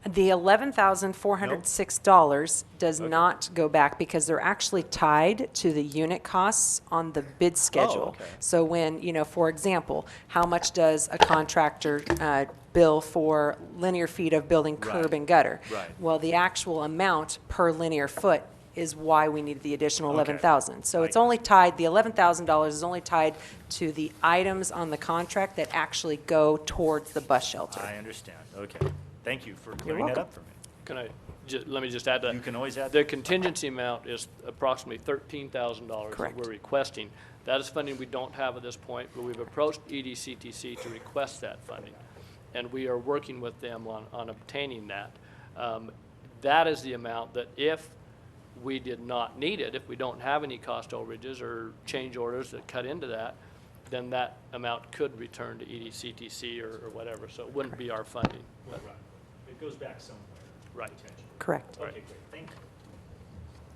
The $11,406 does not go back because they're actually tied to the unit costs on the bid schedule. okay. So when, for example, how much does a contractor bill for linear feet of building curb Right. and gutter? Right. Well, the actual amount per linear foot is why we need the additional Okay. 11,000. So it's only tied, the $11,000 is only tied to the items on the contract that actually go towards the bus shelter. I understand. Okay. Thank you for clearing that welcome. up for me. Can I, let me just add that. You can always add. The contingency amount is approximately $13,000 that Correct. we're requesting. That is funding we don't have at this point, but we've approached EDCTC to request that funding, and we are working with them on obtaining that. That is the amount that if we did not need it, if we don't have any cost overages or change orders that cut into that, then that amount could return to EDCTC or whatever, so it wouldn't be our funding. But, It goes back somewhere. right. Correct. Okay, great. Thank you.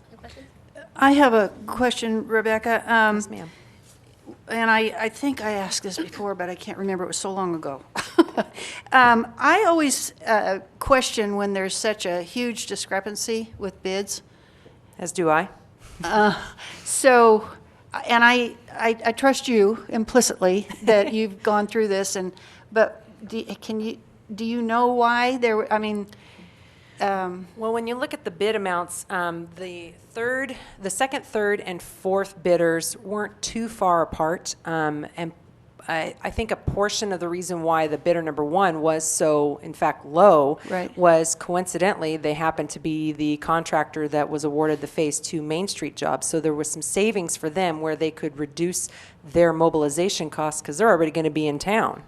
Any questions? I have a question, Rebecca. Yes, ma'am. And I think I asked this before, but I can't remember. It was so long ago. I always question when there's such a huge discrepancy with bids. As do I. So, and I trust you implicitly that you've gone through this, but do you know why there were, Well, when you look at the bid amounts, the second, third, and fourth bidders weren't too far apart. And I think a portion of the reason why the bidder number one was so, in fact, low was coincidentally, they happened to be the contractor that was awarded the Phase 2 Main Street job. So there was some savings for them where they could reduce their mobilization costs because they're already going to be in town.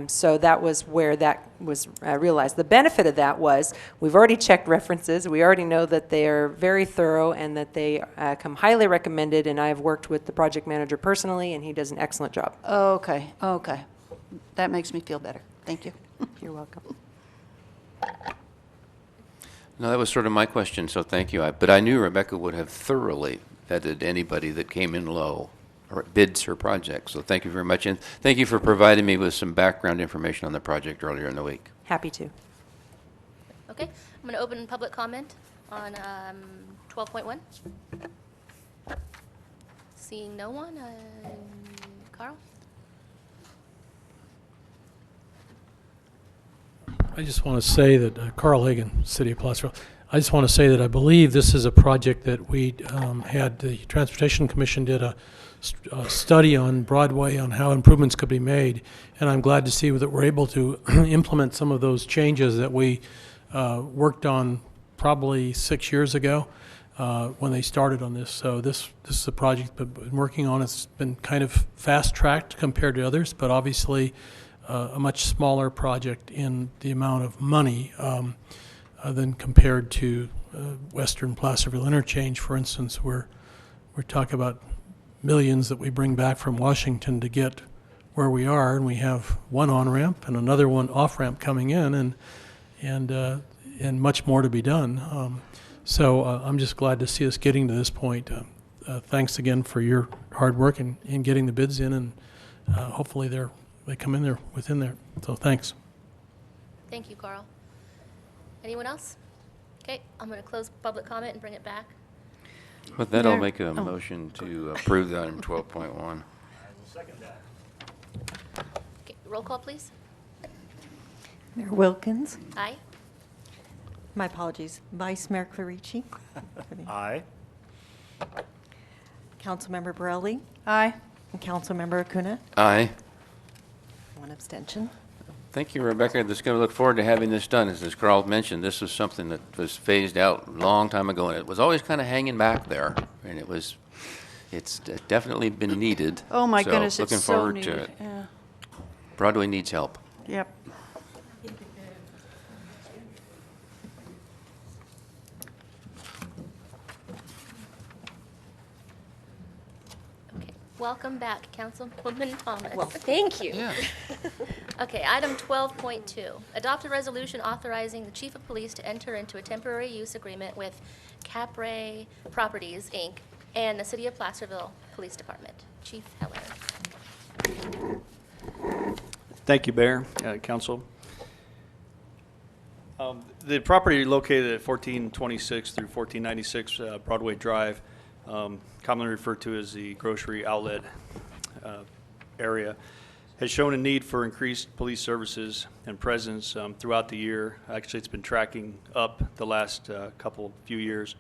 So that was where that was realized. The benefit of that was we've already checked references. We already know that they are very thorough and that they come highly recommended. And I've worked with the project manager personally, and he does an excellent job. Okay. That makes me feel better. Thank you. You're welcome. No, that was sort of my question, so thank you. But I knew Rebecca would have thoroughly vetted anybody that came in low or bids her project, so thank you very much. And thank you for providing me with some background information on the project earlier in the week. Happy to. Okay, I'm going to open public comment on 12.1. Seeing no one, Carl? I just want to say that, Carl Hagan, City of Placerville, I just want to say that I believe this is a project that we had, the Transportation Commission did a study on Broadway on how improvements could be made, and I'm glad to see that we're able to implement some of those changes that we worked on probably 6 years ago when they started on this. So this is a project that we've been working on. It's been kind of fast-tracked compared to others, but obviously a much smaller project in the amount of money than compared to Western Placerville Interchange, for instance, where we're talking about millions that we bring back from Washington to get where we are, and we have one on-ramp and another one off-ramp coming in, and much more to be done. So I'm just glad to see us getting to this point. Thanks again for your hard work in getting the bids in, and hopefully they come in there within there. So thanks. Thank you, Carl. Anyone else? Okay, I'm going to close public comment and bring it back. With that, I'll make a motion to approve item 12.1. I will second that. Okay, roll call, please. Mayor Wilkins, Aye. My apologies. Vice Mayor Clarici. Aye. Councilmember Borelli. Aye. And Councilmember Acuna. Aye. One abstention. Thank you, Rebecca. Just going to look forward to having this done. As Carl mentioned, this was something that was phased out a long time ago, and it was always kind of hanging back there. And it's definitely been needed. Oh, my So, goodness, looking it's so forward needed. to it. Yeah. Broadway needs help. Yep. Okay, welcome back, Councilwoman Thomas. Well, thank you. Okay, item 12.2, adopt a resolution authorizing the chief of police to enter into a temporary use agreement with Capray Properties, Inc., and the City of Placerville Police Department. Chief Heller. Thank you, Mayor, Council. The property located at 1426 through 1496 Broadway Drive, commonly referred to as the grocery outlet area, has shown a need for increased police services and presence throughout the year. Actually, it's been tracking up the last few years.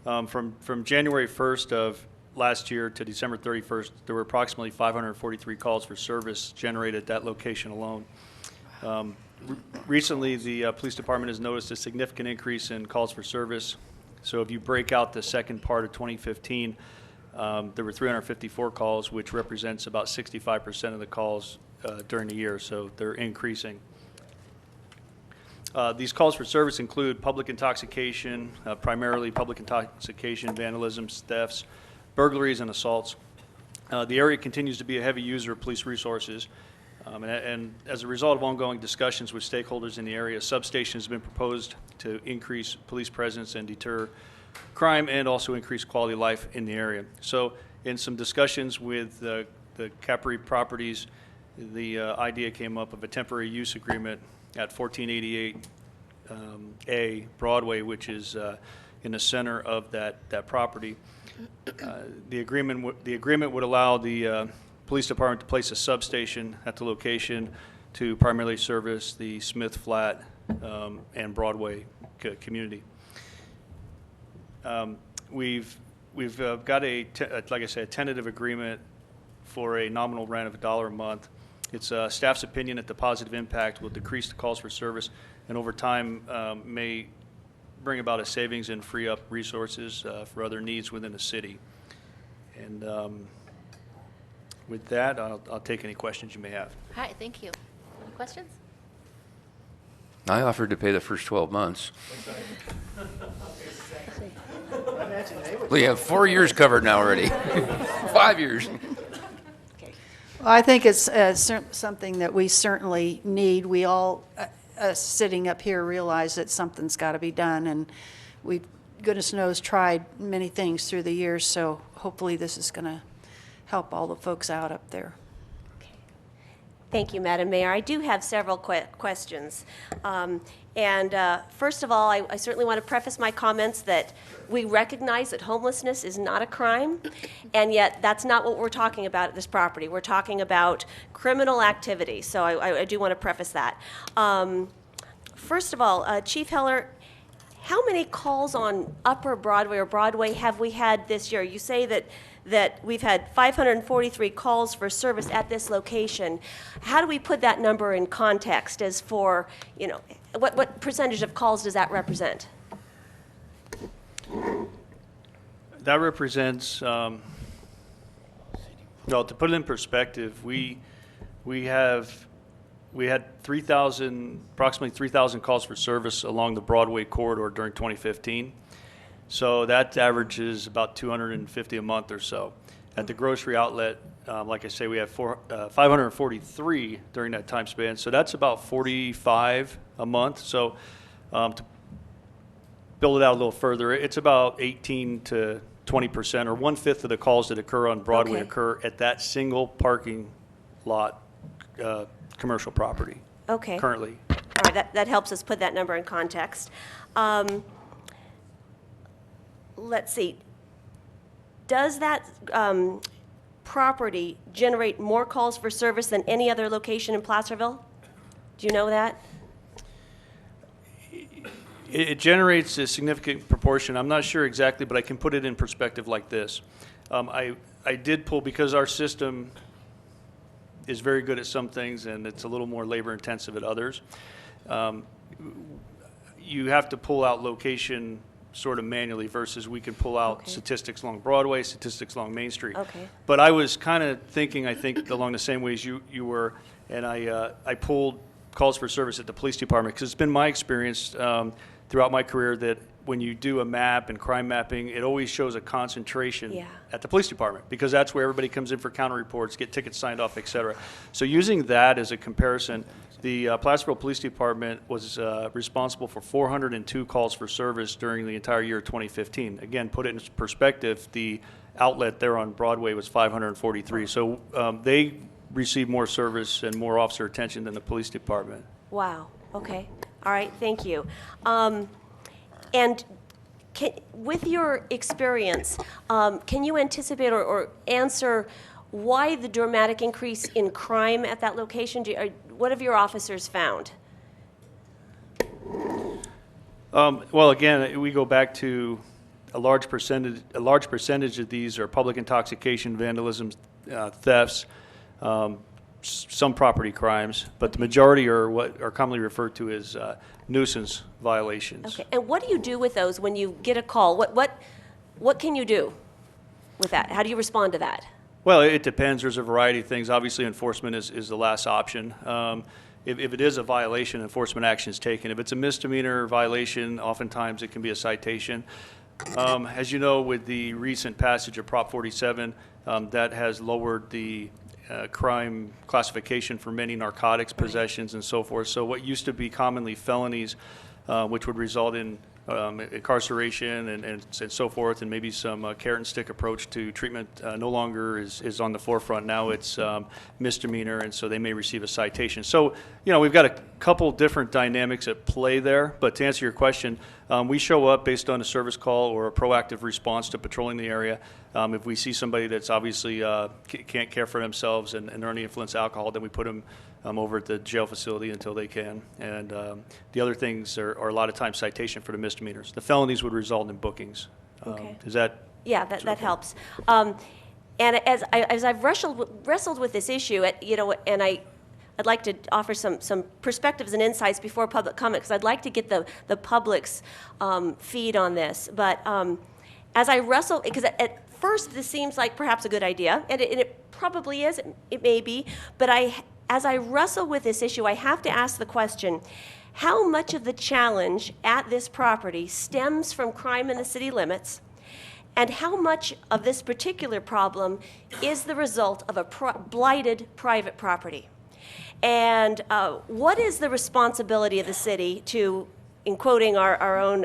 From January 1st of last year to December 31st, there were approximately 543 calls for service generated at that location alone. Recently, the police department has noticed a significant increase in calls for service. So if you break out the second part of 2015, there were 354 calls, which represents about 65% of the calls during the year, so they're increasing. These calls for service include public intoxication, primarily public intoxication, vandalism, thefts, burglaries, and assaults. The area continues to be a heavy user of police resources, and as a result of ongoing discussions with stakeholders in the area, a substation has been proposed to increase police presence and deter crime and also increase quality of life in the area. So in some discussions with the Capri Properties, the idea came up of a temporary use agreement at 1488 A Broadway, which is in the center of that property. The agreement would allow the police department to place a substation at the location to primarily service the Smith Flat and Broadway community. We've got like I said, a tentative agreement for a nominal rent of $1 a month. It's staff's opinion that the positive impact will decrease the calls for service and over time may bring about a savings and free up resources for other needs within the city. And with that, I'll take any questions you may have. All right, thank you. Any questions? I offered to pay the first 12 months. We have 4 years covered now already. 5 years. Well, I think it's something that we certainly need. We all, sitting up here, realize that something's got to be done, and we've, goodness knows, tried many things through the years, so hopefully this is going to help all the folks out up there. Thank you, Madam Mayor. I do have several questions. First of all, I certainly want to preface my comments that we recognize that homelessness is not a crime, and yet that's not what we're talking about at this property. We're talking about criminal activity, so I do want to preface that. First of all, Chief Heller, how many calls on Upper Broadway or Broadway have we had this year? You say that we've had 543 calls for service at this location. How do we put that number in context as for, you know, what percentage of calls does that represent? That represents, well, to put it in perspective, we had approximately 3,000 calls for service along the Broadway corridor during 2015. So that averages about 250 a month or so. At the grocery outlet, like I say, we have 543 during that time span. So that's about 45 a month. So to build it out a little further, it's about 18 to 20%, or 1/5 of the calls that occur on Broadway occur at that single parking lot commercial property. Okay. Currently. All right, that helps us put that number in context. Let's see. Does that property generate more calls for service than any other location in Placerville? Do you know that? It generates a significant proportion. I'm not sure exactly, but I can put it in perspective like this. I did pull, because our system is very good at some things and it's a little more labor intensive at others. You have to pull out location sort of manually versus we can pull out statistics along Broadway, statistics along Main Street. Okay. But I was kind of thinking, I think, along the same ways you were, and I pulled calls for service at the police department because it's been my experience throughout my career that when you do a map and crime mapping, it always shows a concentration at the police department because that's where everybody comes in for counter reports, get tickets signed off, et cetera. So using that as a comparison, the Placerville Police Department was responsible for 402 calls for service during the entire year of 2015. Again, put it in perspective, the outlet there on Broadway was 543. So they received more service and more officer attention than the police department. Wow. Okay. All right. Thank you. And with your experience, can you anticipate or answer why the dramatic increase in crime at that location? What have your officers found? Well, again, we go back to a large percentage of these are public intoxication, vandalism, thefts, some property crimes, but the majority are what are commonly referred to as nuisance violations. Okay. And what do you do with those when you get a call? What can you do with that? How do you respond to that? Well, it depends. There's a variety of things. Obviously, enforcement is the last option. If it is a violation, enforcement action is taken. If it's a misdemeanor violation, oftentimes it can be a citation. As you know, with the recent passage of Prop 47, that has lowered the crime classification for many narcotics possessions and so forth. So what used to be commonly felonies, which would result in incarceration and so forth, and maybe some carrot and stick approach to treatment no longer is on the forefront. Now it's misdemeanor, and so they may receive a citation. So, you know, we've got a couple different dynamics at play there, but to answer your question, we show up based on a service call or a proactive response to patrolling the area. If we see somebody that's obviously can't care for themselves and under the influence of alcohol, then we put them over at the jail facility until they can. And the other things are a lot of times citation for the misdemeanors. The felonies would result in bookings. Okay. Is that? Yeah, that helps. And as I've wrestled with this issue, and I'd like to offer some perspectives and insights before public comment, because I'd like to get the public's feed on this. But as I wrestle, because at first this seems like perhaps a good idea, and it probably is, it may be, but as I wrestle with this issue, I have to ask the question, how much of the challenge at this property stems from crime in the city limits, and how much of this particular problem is the result of a blighted private property? And what is the responsibility of the city to, in quoting our own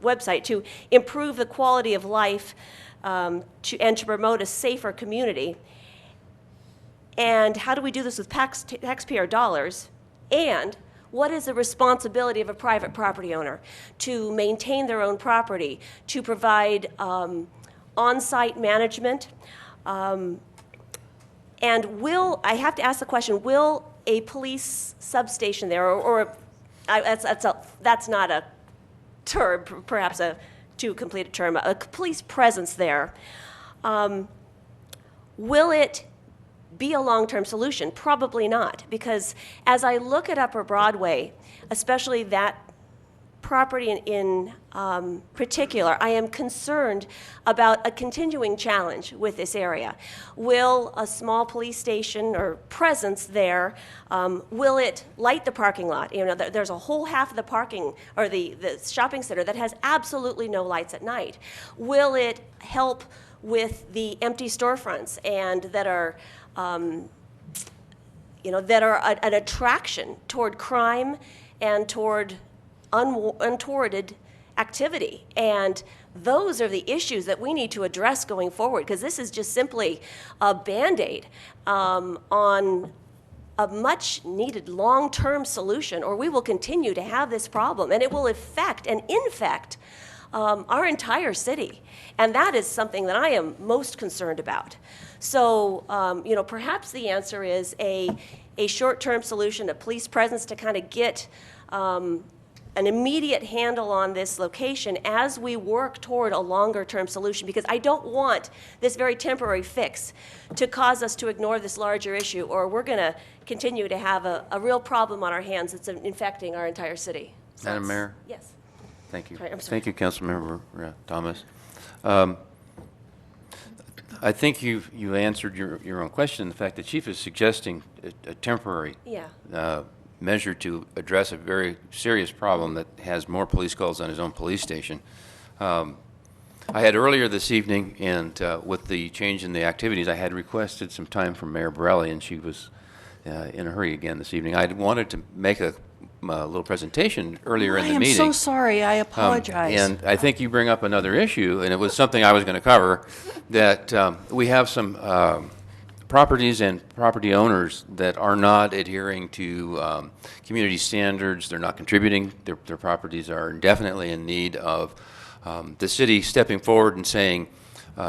website, to improve the quality of life and to promote a safer community? And how do we do this with taxpayer dollars? And what is the responsibility of a private property owner to maintain their own property, to provide on-site management? And I have to ask the question, will a police substation there, that's not a term, perhaps a too complete a term, a police presence there, will it be a long-term solution? Probably not, because as I look at Upper Broadway, especially that property in particular, I am concerned about a continuing challenge with this area. Will a small police station or presence there, will it light the parking lot? You know, there's a whole half of the parking or the shopping center that has absolutely no lights at night. Will it help with the empty storefronts and that are that are an attraction toward crime and toward untowarded activity? And those are the issues that we need to address going forward, because this is just simply a Band-Aid on a much-needed long-term solution, or we will continue to have this problem, and it will affect and infect our entire city. And that is something that I am most concerned about. So, perhaps the answer is a short-term solution, a police presence to kind of get an immediate handle on this location as we work toward a longer-term solution, because I don't want this very temporary fix to cause us to ignore this larger issue, or we're going to continue to have a real problem on our hands that's infecting our entire city. So Madam Mayor? Yes. Thank you. Sorry, I'm sorry. Thank you, Councilmember Thomas. I think you answered your own question. The fact the chief is suggesting a temporary Yeah. measure to address a very serious problem that has more police calls than his own police station. I had earlier this evening, and with the change in the activities, I had requested some time from Mayor Borelli, and she was in a hurry again this evening. I wanted to make a little presentation earlier in the meeting. I am so sorry. I apologize. And I think you bring up another issue, and it was something I was going to cover, that we have some properties and property owners that are not adhering to community standards. They're not contributing. Their properties are definitely in need of the city stepping forward and saying,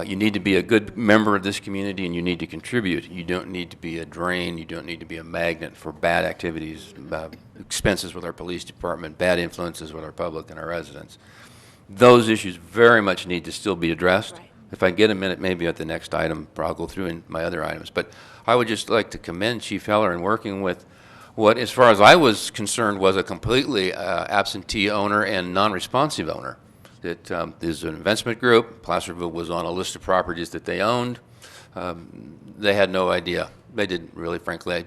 you need to be a good member of this community and you need to contribute. You don't need to be a drain. You don't need to be a magnet for bad activities, expenses with our police department, bad influences with our public and our residents. Those issues very much need to still be addressed. Right. If I get a minute, maybe at the next item, I'll go through in my other items. But I would just like to commend Chief Heller in working with what, as far as I was concerned, was a completely absentee owner and non-responsive owner. That there's an investment group. Placerville was on a list of properties that they owned. They had no idea. They didn't really, frankly,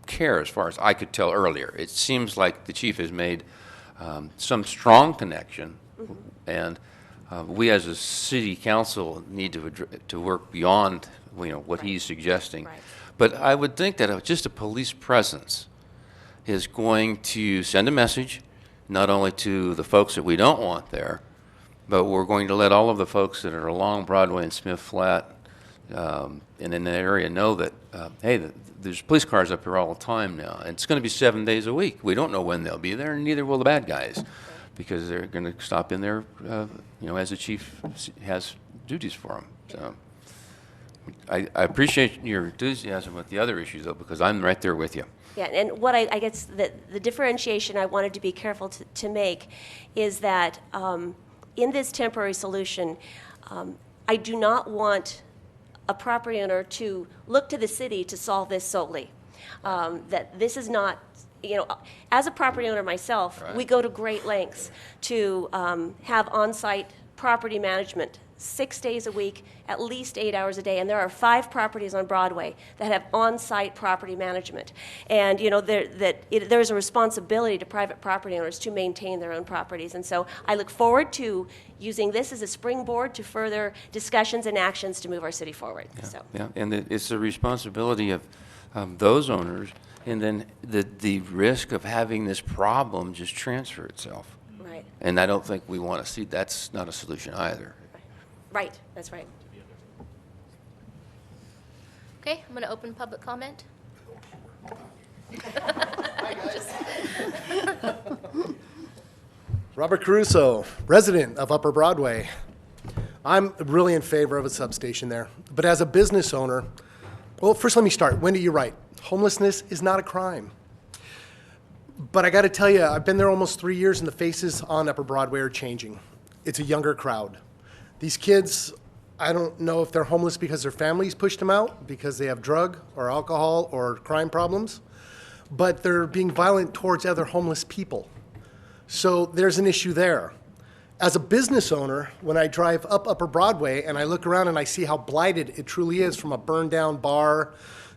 care as far as I could tell earlier. It seems like the chief has made some strong connection, and we as a city council need to work beyond what he's suggesting. Right. But I would think that just a police presence is going to send a message not only to the folks that we don't want there, but we're going to let all of the folks that are along Broadway and Smith Flat and in the area know that, hey, there's police cars up here all the time now. And it's going to be 7 days a week. We don't know when they'll be there, and neither will the bad guys, because they're going to stop in there, as the chief has duties for them. So I appreciate your enthusiasm with the other issues, though, because I'm right there with you. Yeah, and what I guess the differentiation I wanted to be careful to make is that in this temporary solution, I do not want a property owner to look to the city to solve this solely. That this is not, as a property owner myself, we go to great lengths to have on-site property management 6 days a week, at least 8 hours a day. And there are 5 properties on Broadway that have on-site property management. And there's a responsibility to private property owners to maintain their own properties. And so I look forward to using this as a springboard to further discussions and actions to move our city forward. Yeah, and it's the responsibility of those owners, and then the risk of having this problem just transfer itself. Right. And I don't think we want to see, that's not a solution either. Right, that's right. Okay, I'm going to open public comment. Robert Caruso, resident of Upper Broadway. I'm really in favor of a substation there. But as a business owner, well, first let me start. Wendy, you're right. Homelessness is not a crime. But I got to tell you, I've been there almost 3 years, and the faces on Upper Broadway are changing. It's a younger crowd. These kids, I don't know if they're homeless because their families pushed them out, because they have drug or alcohol or crime problems, but they're being violent towards other homeless people. So there's an issue there. As a business owner, when I drive up Upper Broadway and I look around and I see how blighted it truly is, from a burned down bar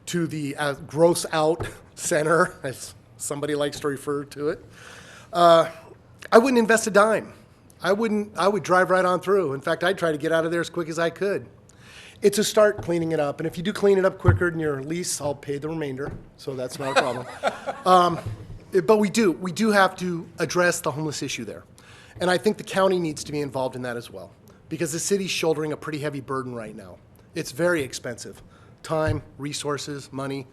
to the gross out center, as somebody likes to refer to it, I wouldn't invest a dime. I would drive right on through. In fact, I'd try to get out of there as quick as I could. It's a start cleaning it up, and if you do clean it up quicker than your lease, I'll pay the remainder, so that's not a problem. But we do have to address the homeless issue there. And I think the county needs to be involved in that as well, because the city's shouldering a pretty heavy burden right now. It's very expensive. Time, resources, money.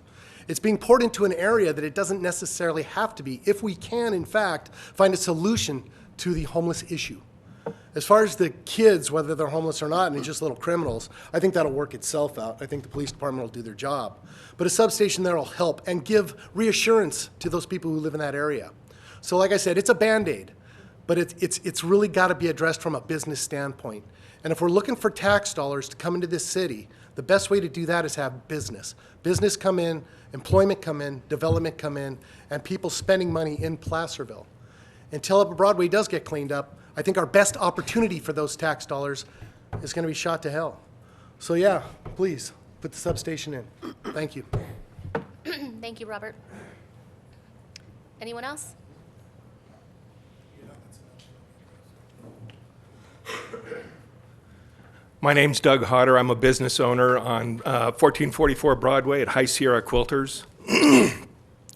It's being poured into an area that it doesn't necessarily have to be, if we can, in fact, find a solution to the homeless issue. As far as the kids, whether they're homeless or not, and they're just little criminals, I think that'll work itself out. I think the police department will do their job. But a substation there will help and give reassurance to those people who live in that area. So like I said, it's a Band-Aid. but it's really got to be addressed from a business standpoint. And if we're looking for tax dollars to come into this city, the best way to do that is have business. Business come in, employment come in, development come in, and people spending money in Placerville. Until Upper Broadway does get cleaned up, I think our best opportunity for those tax dollars is going to be shot to hell. So yeah, please, put the substation in. Thank you. Thank you, Robert. Anyone else? My name's Doug Hodder. I'm a business owner on 1444 Broadway at High Sierra Quilters.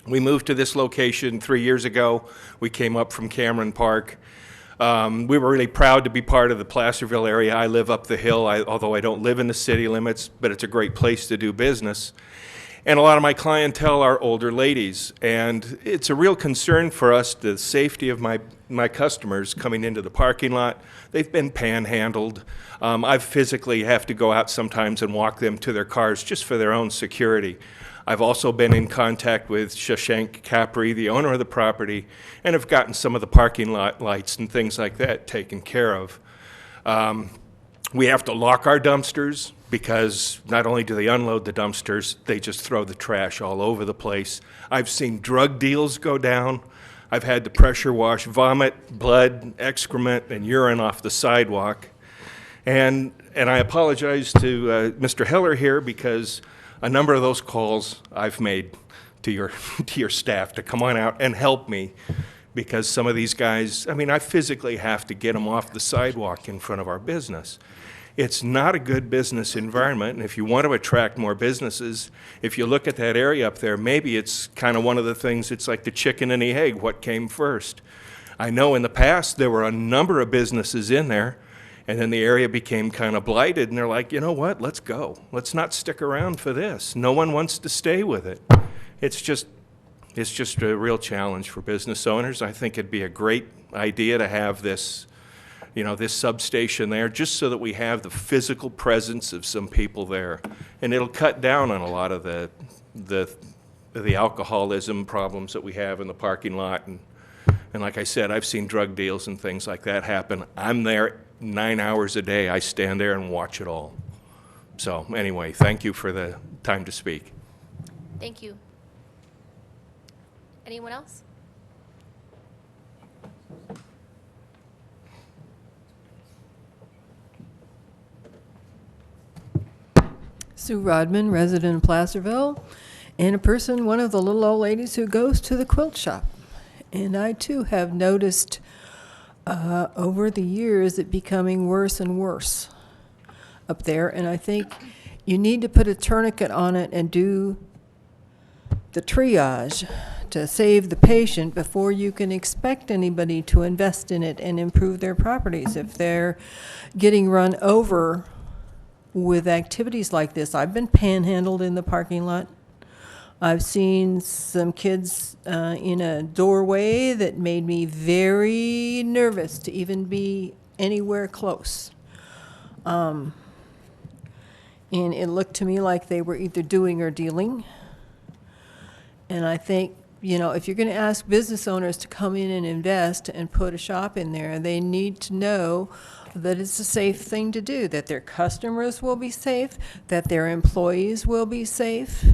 We moved to this location 3 years ago. We came up from Cameron Park. We were really proud to be part of the Placerville area. I live up the hill, although I don't live in the city limits, but it's a great place to do business. And a lot of my clientele are older ladies, and it's a real concern for us, the safety of my customers coming into the parking lot. They've been panhandled. I physically have to go out sometimes and walk them to their cars just for their own security. I've also been in contact with Shashank Capri, the owner of the property, and have gotten some of the parking lot lights and things like that taken care of. We have to lock our dumpsters because not only do they unload the dumpsters, they just throw the trash all over the place. I've seen drug deals go down. I've had to pressure wash vomit, blood, excrement, and urine off the sidewalk. And I apologize to Mr. Heller here because a number of those calls I've made to your staff to come on out and help me, because some of these guys, I mean, I physically have to get them off the sidewalk in front of our business. It's not a good business environment, and if you want to attract more businesses, if you look at that area up there, maybe it's kind of one of the things, it's like the chicken and the egg, what came first? I know in the past there were a number of businesses in there, and then the area became kind of blighted, and they're like, you know what, let's go. Let's not stick around for this. No one wants to stay with it. It's just a real challenge for business owners. I think it'd be a great idea to have this, this substation there, just so that we have the physical presence of some people there. And it'll cut down on a lot of the alcoholism problems that we have in the parking lot. And like I said, I've seen drug deals and things like that happen. I'm there 9 hours a day. I stand there and watch it all. So anyway, thank you for the time to speak. Thank you. Anyone else? Sue Rodman, resident of Placerville, and one of the little old ladies who goes to the quilt shop. And I too have noticed over the years it becoming worse and worse up there. And I think you need to put a tourniquet on it and do the triage to save the patient before you can expect anybody to invest in it and improve their properties. If they're getting run over with activities like this, I've been panhandled in the parking lot. I've seen some kids in a doorway that made me very nervous to even be anywhere close. And it looked to me like they were either doing or dealing. And I think, if you're going to ask business owners to come in and invest and put a shop in there, they need to know that it's a safe thing to do, that their customers will be safe, that their employees will be safe,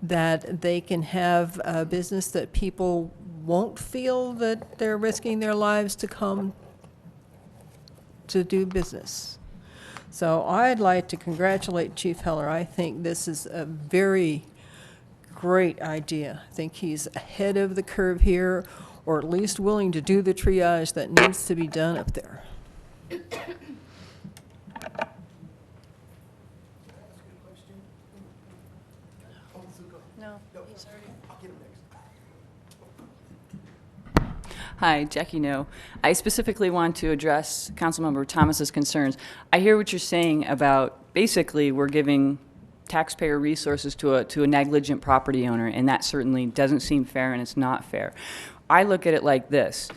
that they can have a business that people won't feel that they're risking their lives to come to do business. So I'd like to congratulate Chief Heller. I think this is a very great idea. I think he's ahead of the curve here, or at least willing to do the triage that needs to be done up there. No. Hi, Jackie No. I specifically want to address Councilmember Thomas's concerns. I hear what you're saying about basically we're giving taxpayer resources to a negligent property owner, and that certainly doesn't seem fair, and it's not fair. I look at it like this.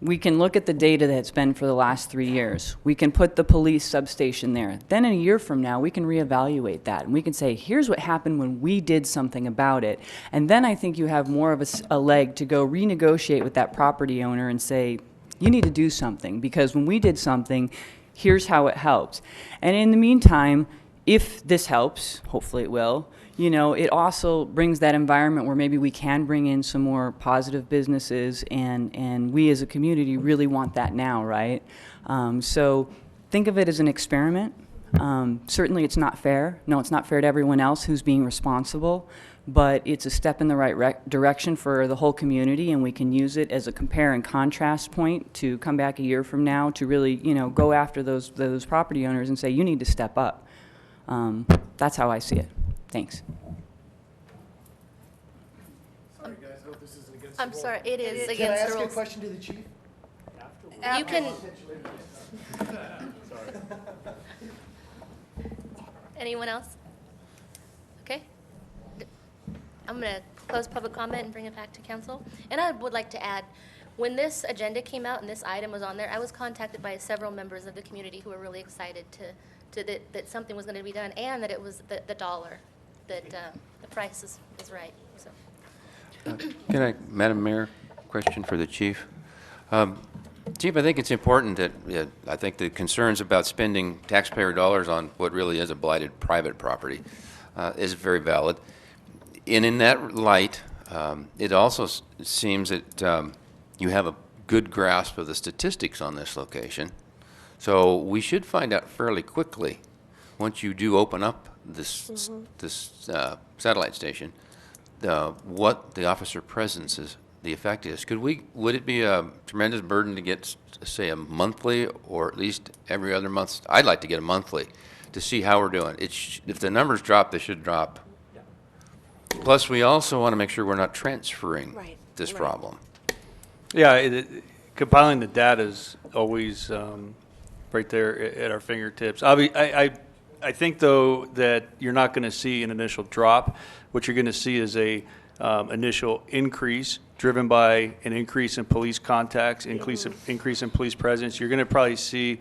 We can look at the data that's been for the last 3 years. We can put the police substation there. Then in a year from now, we can reevaluate that, and we can say, here's what happened when we did something about it. And then I think you have more of a leg to go renegotiate with that property owner and say, You need to do something, because when we did something, here's how it helps. And in the meantime, if this helps, hopefully it will, you know, it also brings that environment where maybe we can bring in some more positive businesses, and we as a community really want that now, right? So think of it as an experiment. Certainly it's not fair. No, it's not fair to everyone else who's being responsible, but it's a step in the right direction for the whole community, and we can use it as a compare and contrast point to come back a year from now to really, you know, go after those property owners and say, you need to step up. That's how I see it. Thanks. Sorry, guys, I hope this isn't against I'm sorry, it is Can I against ask the you a rules. question to the chief? You can, anyone else? Okay. I'm going to close public comment and bring it back to council. And I would like to add, when this agenda came out and this item was on there, I was contacted by several members of the community who were really excited that something was going to be done, and that it was the dollar, that the price is right. So. Can I, Madam Mayor, question for the chief? Chief, I think it's important that, I think the concerns about spending taxpayer dollars on what really is a blighted private property is very valid. And in that light, it also seems that you have a good grasp of the statistics on this location. So we should find out fairly quickly, once you do open up this, satellite station, what the officer presence is, the effect is. Would it be a tremendous burden to get, say, a monthly, or at least every other month? I'd like to get a monthly to see how we're doing. If the numbers drop, they should drop. Plus, we also want to make sure we're not transferring this problem. Yeah, compiling the data is always right there at our fingertips. I think, though, that you're not going to see an initial drop. What you're going to see is a initial increase driven by an increase in police contacts, increase in police presence. You're going to probably see,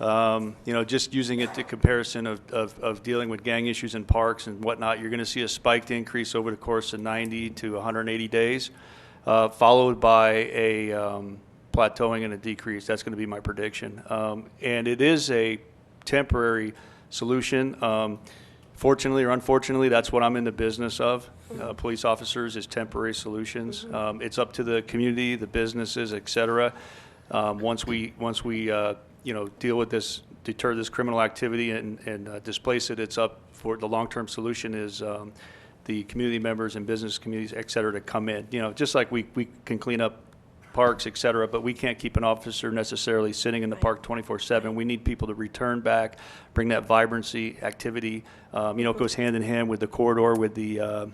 just using it to comparison of dealing with gang issues in parks and whatnot, you're going to see a spiked increase over the course of 90 to 180 days, followed by a plateauing and a decrease. That's going to be my prediction. And it is a temporary solution. Fortunately or unfortunately, that's what I'm in the business of. Police officers is temporary solutions. It's up to the community, the businesses, et cetera. Once we deal with this, deter this criminal activity and displace it, it's up for the long-term solution is the community members and business communities, et cetera, to come in. Just like we can clean up parks, et cetera, but we can't keep an officer necessarily sitting in the park 24/7. We need people to return back, bring that vibrancy, activity. It goes hand in hand with the corridor, with the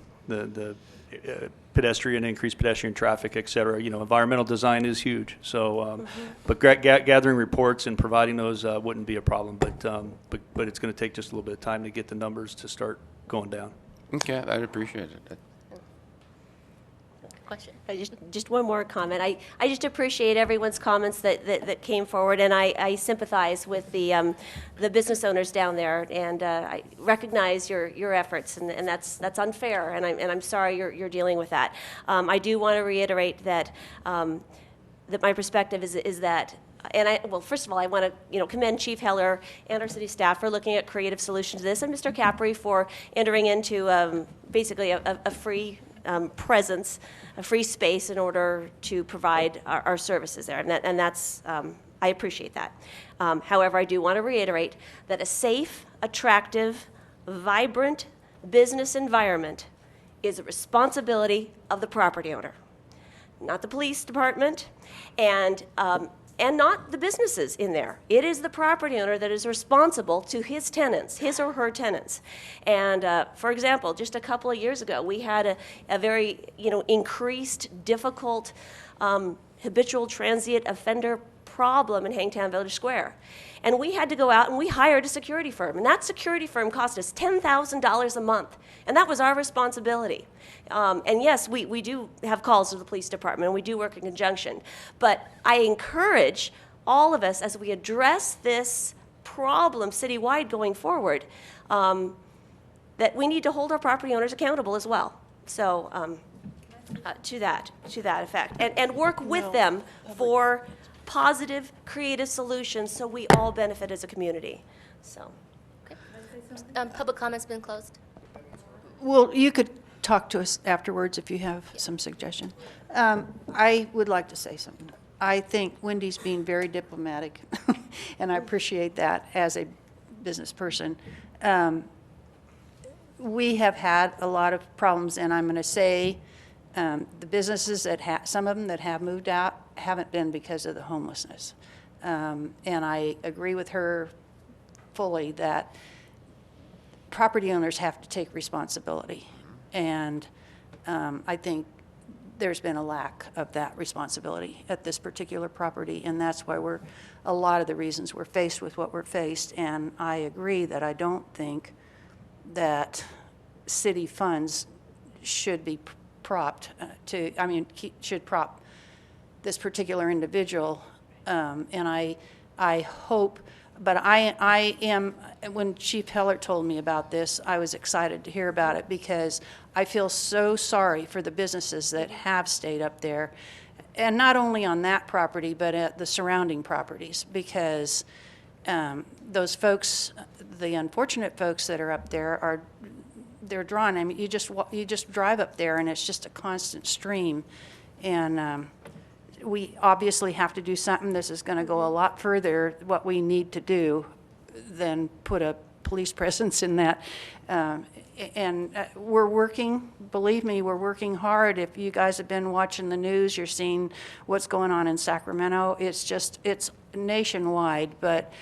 pedestrian, increased pedestrian traffic, et cetera. Environmental design is huge. So, but gathering reports and providing those wouldn't be a problem. But it's going to take just a little bit of time to get the numbers to start going down. Okay, I'd appreciate it. Question. Just one more comment. I just appreciate everyone's comments that came forward, and I sympathize with the business owners down there, and I recognize your efforts, and that's unfair, and I'm sorry you're dealing with that. I do want to reiterate that my perspective is that. First of all, I want to, commend Chief Heller and our city staff for looking at creative solutions to this, and Mr. Capri for entering into basically a free presence, a free space in order to provide our services there, and that's I appreciate that. However, I do want to reiterate that a safe, attractive, vibrant business environment is a responsibility of the property owner, not the police department, and not the businesses in there. It is the property owner that is responsible to his tenants, his or her tenants. And for example, just a couple of years ago, we had a very increased, difficult, habitual transient offender problem in Hangtown Village Square. And we had to go out and we hired a security firm. And that security firm cost us $10,000 a month. And that was our responsibility. And yes, we do have calls to the police department, and we do work in conjunction. But I encourage all of us, as we address this problem citywide going forward, that we need to hold our property owners accountable as well. So to that effect. And work with them for positive, creative solutions so we all benefit as a community. So. Public comment's been closed. Well, you could talk to us afterwards if you have some suggestion. I would like to say something. I think Wendy's being very diplomatic, and I appreciate that as a business person. We have had a lot of problems, and I'm going to say the businesses that some of them that have moved out haven't been because of the homelessness. And I agree with her fully that property owners have to take responsibility. And I think there's been a lack of that responsibility at this particular property, and that's why a lot of the reasons we're faced with what we're faced. And I agree that I don't think that city funds should be propped should prop this particular individual. And I hope, but I am, when Chief Heller told me about this, I was excited to hear about it because I feel so sorry for the businesses that have stayed up there. And not only on that property, but at the surrounding properties, because those folks, the unfortunate folks that are up there they're drawn. I mean, you just drive up there and it's just a constant stream. And we obviously have to do something. This is going to go a lot further, what we need to do, than put a police presence in that. And we're working, believe me, we're working hard. If you guys have been watching the news, you're seeing what's going on in Sacramento. It's nationwide, but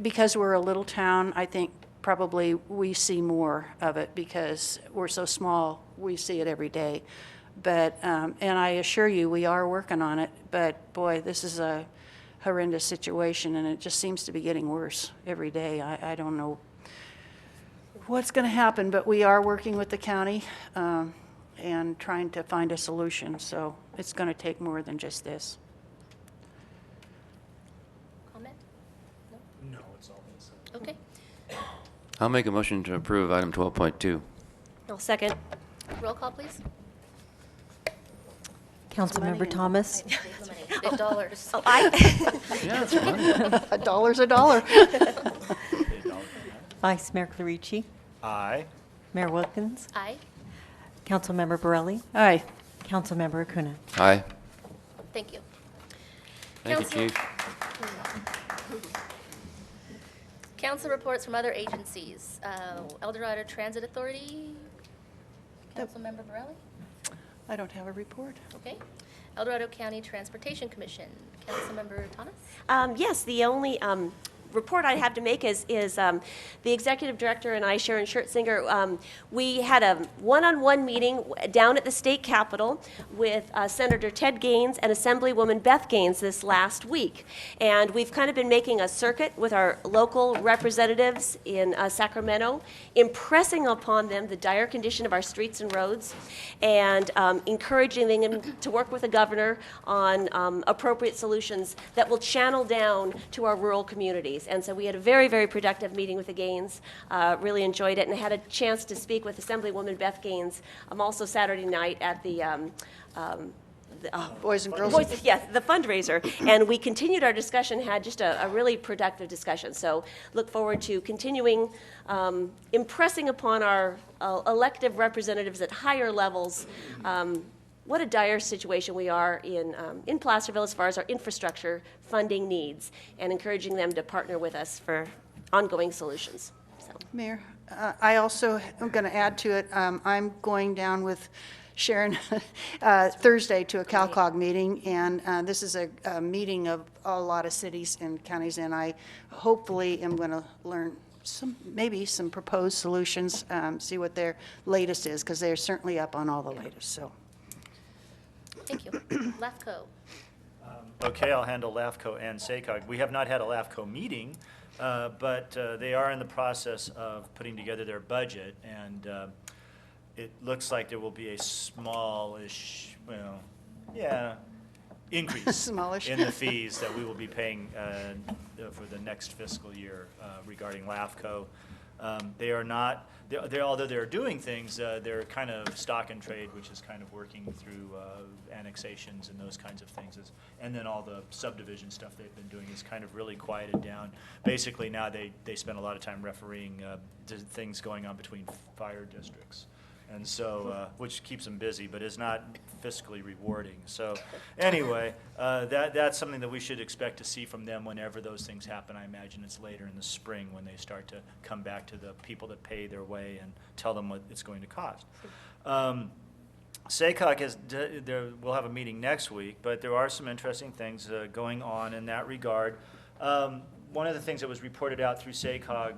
because we're a little town, I think probably we see more of it because we're so small, we see it every day. But, and I assure you, we are working on it, but boy, this is a horrendous situation, and it just seems to be getting worse every day. I don't know what's going to happen, but we are working with the county and trying to find a solution, so it's going to take more than just this. Comment? No, it's all been said. Okay. I'll make a motion to approve item 12.2. I'll second. Roll call, please. Councilmember Thomas. Big dollars. Oh, I. Yeah, it's money. A dollar's a dollar. Vice Mayor Clarici. Aye. Mayor Wilkins. Aye. Councilmember Borelli. Aye. Councilmember Acuna. Aye. Thank you. Thank Council- you, Chief. Council reports from other agencies. El Dorado Transit Authority. Councilmember Borelli? I don't have a report. Okay. El Dorado County Transportation Commission. Councilmember Thomas? Yes, the only report I have to make is the executive director and I, Sharon Schertzinger, we had a one-on-one meeting down at the state capitol with Senator Ted Gaines and Assemblywoman Beth Gaines this last week. And we've kind of been making a circuit with our local representatives in Sacramento, impressing upon them the dire condition of our streets and roads, and encouraging them to work with the governor on appropriate solutions that will channel down to our rural communities. And so we had a very, very productive meeting with the Gaines, really enjoyed it, and I had a chance to speak with Assemblywoman Beth Gaines also Saturday night at the Boys and Girls. Yes, the fundraiser. And we continued our discussion, had just a really productive discussion. So look forward to continuing impressing upon our elective representatives at higher levels what a dire situation we are in Placerville as far as our infrastructure funding needs, and encouraging them to partner with us for ongoing solutions. So. Mayor, I also am going to add to it. I'm going down with Sharon Thursday to a CalCog meeting, and this is a meeting of a lot of cities and counties, and I hopefully am going to learn maybe some proposed solutions, see what their latest is, because they're certainly up on all the latest. So. Thank you. LAFCO. Okay, I'll handle LAFCO and SACOG. We have not had a LAFCO meeting, but they are in the process of putting together their budget, and it looks like there will be a smallish, increase Smallish. in the fees that we will be paying for the next fiscal year regarding LAFCO. They are not, although they're doing things, they're kind of stock and trade, which is kind of working through annexations and those kinds of things. And then all the subdivision stuff they've been doing is kind of really quieted down. Basically, now they spend a lot of time refereeing things going on between fire districts. And so, which keeps them busy, but is not fiscally rewarding. So anyway, that's something that we should expect to see from them whenever those things happen. I imagine it's later in the spring when they start to come back to the people that pay their way and tell them what it's going to cost. SACOG we'll have a meeting next week, but there are some interesting things going on in that regard. One of the things that was reported out through SACOG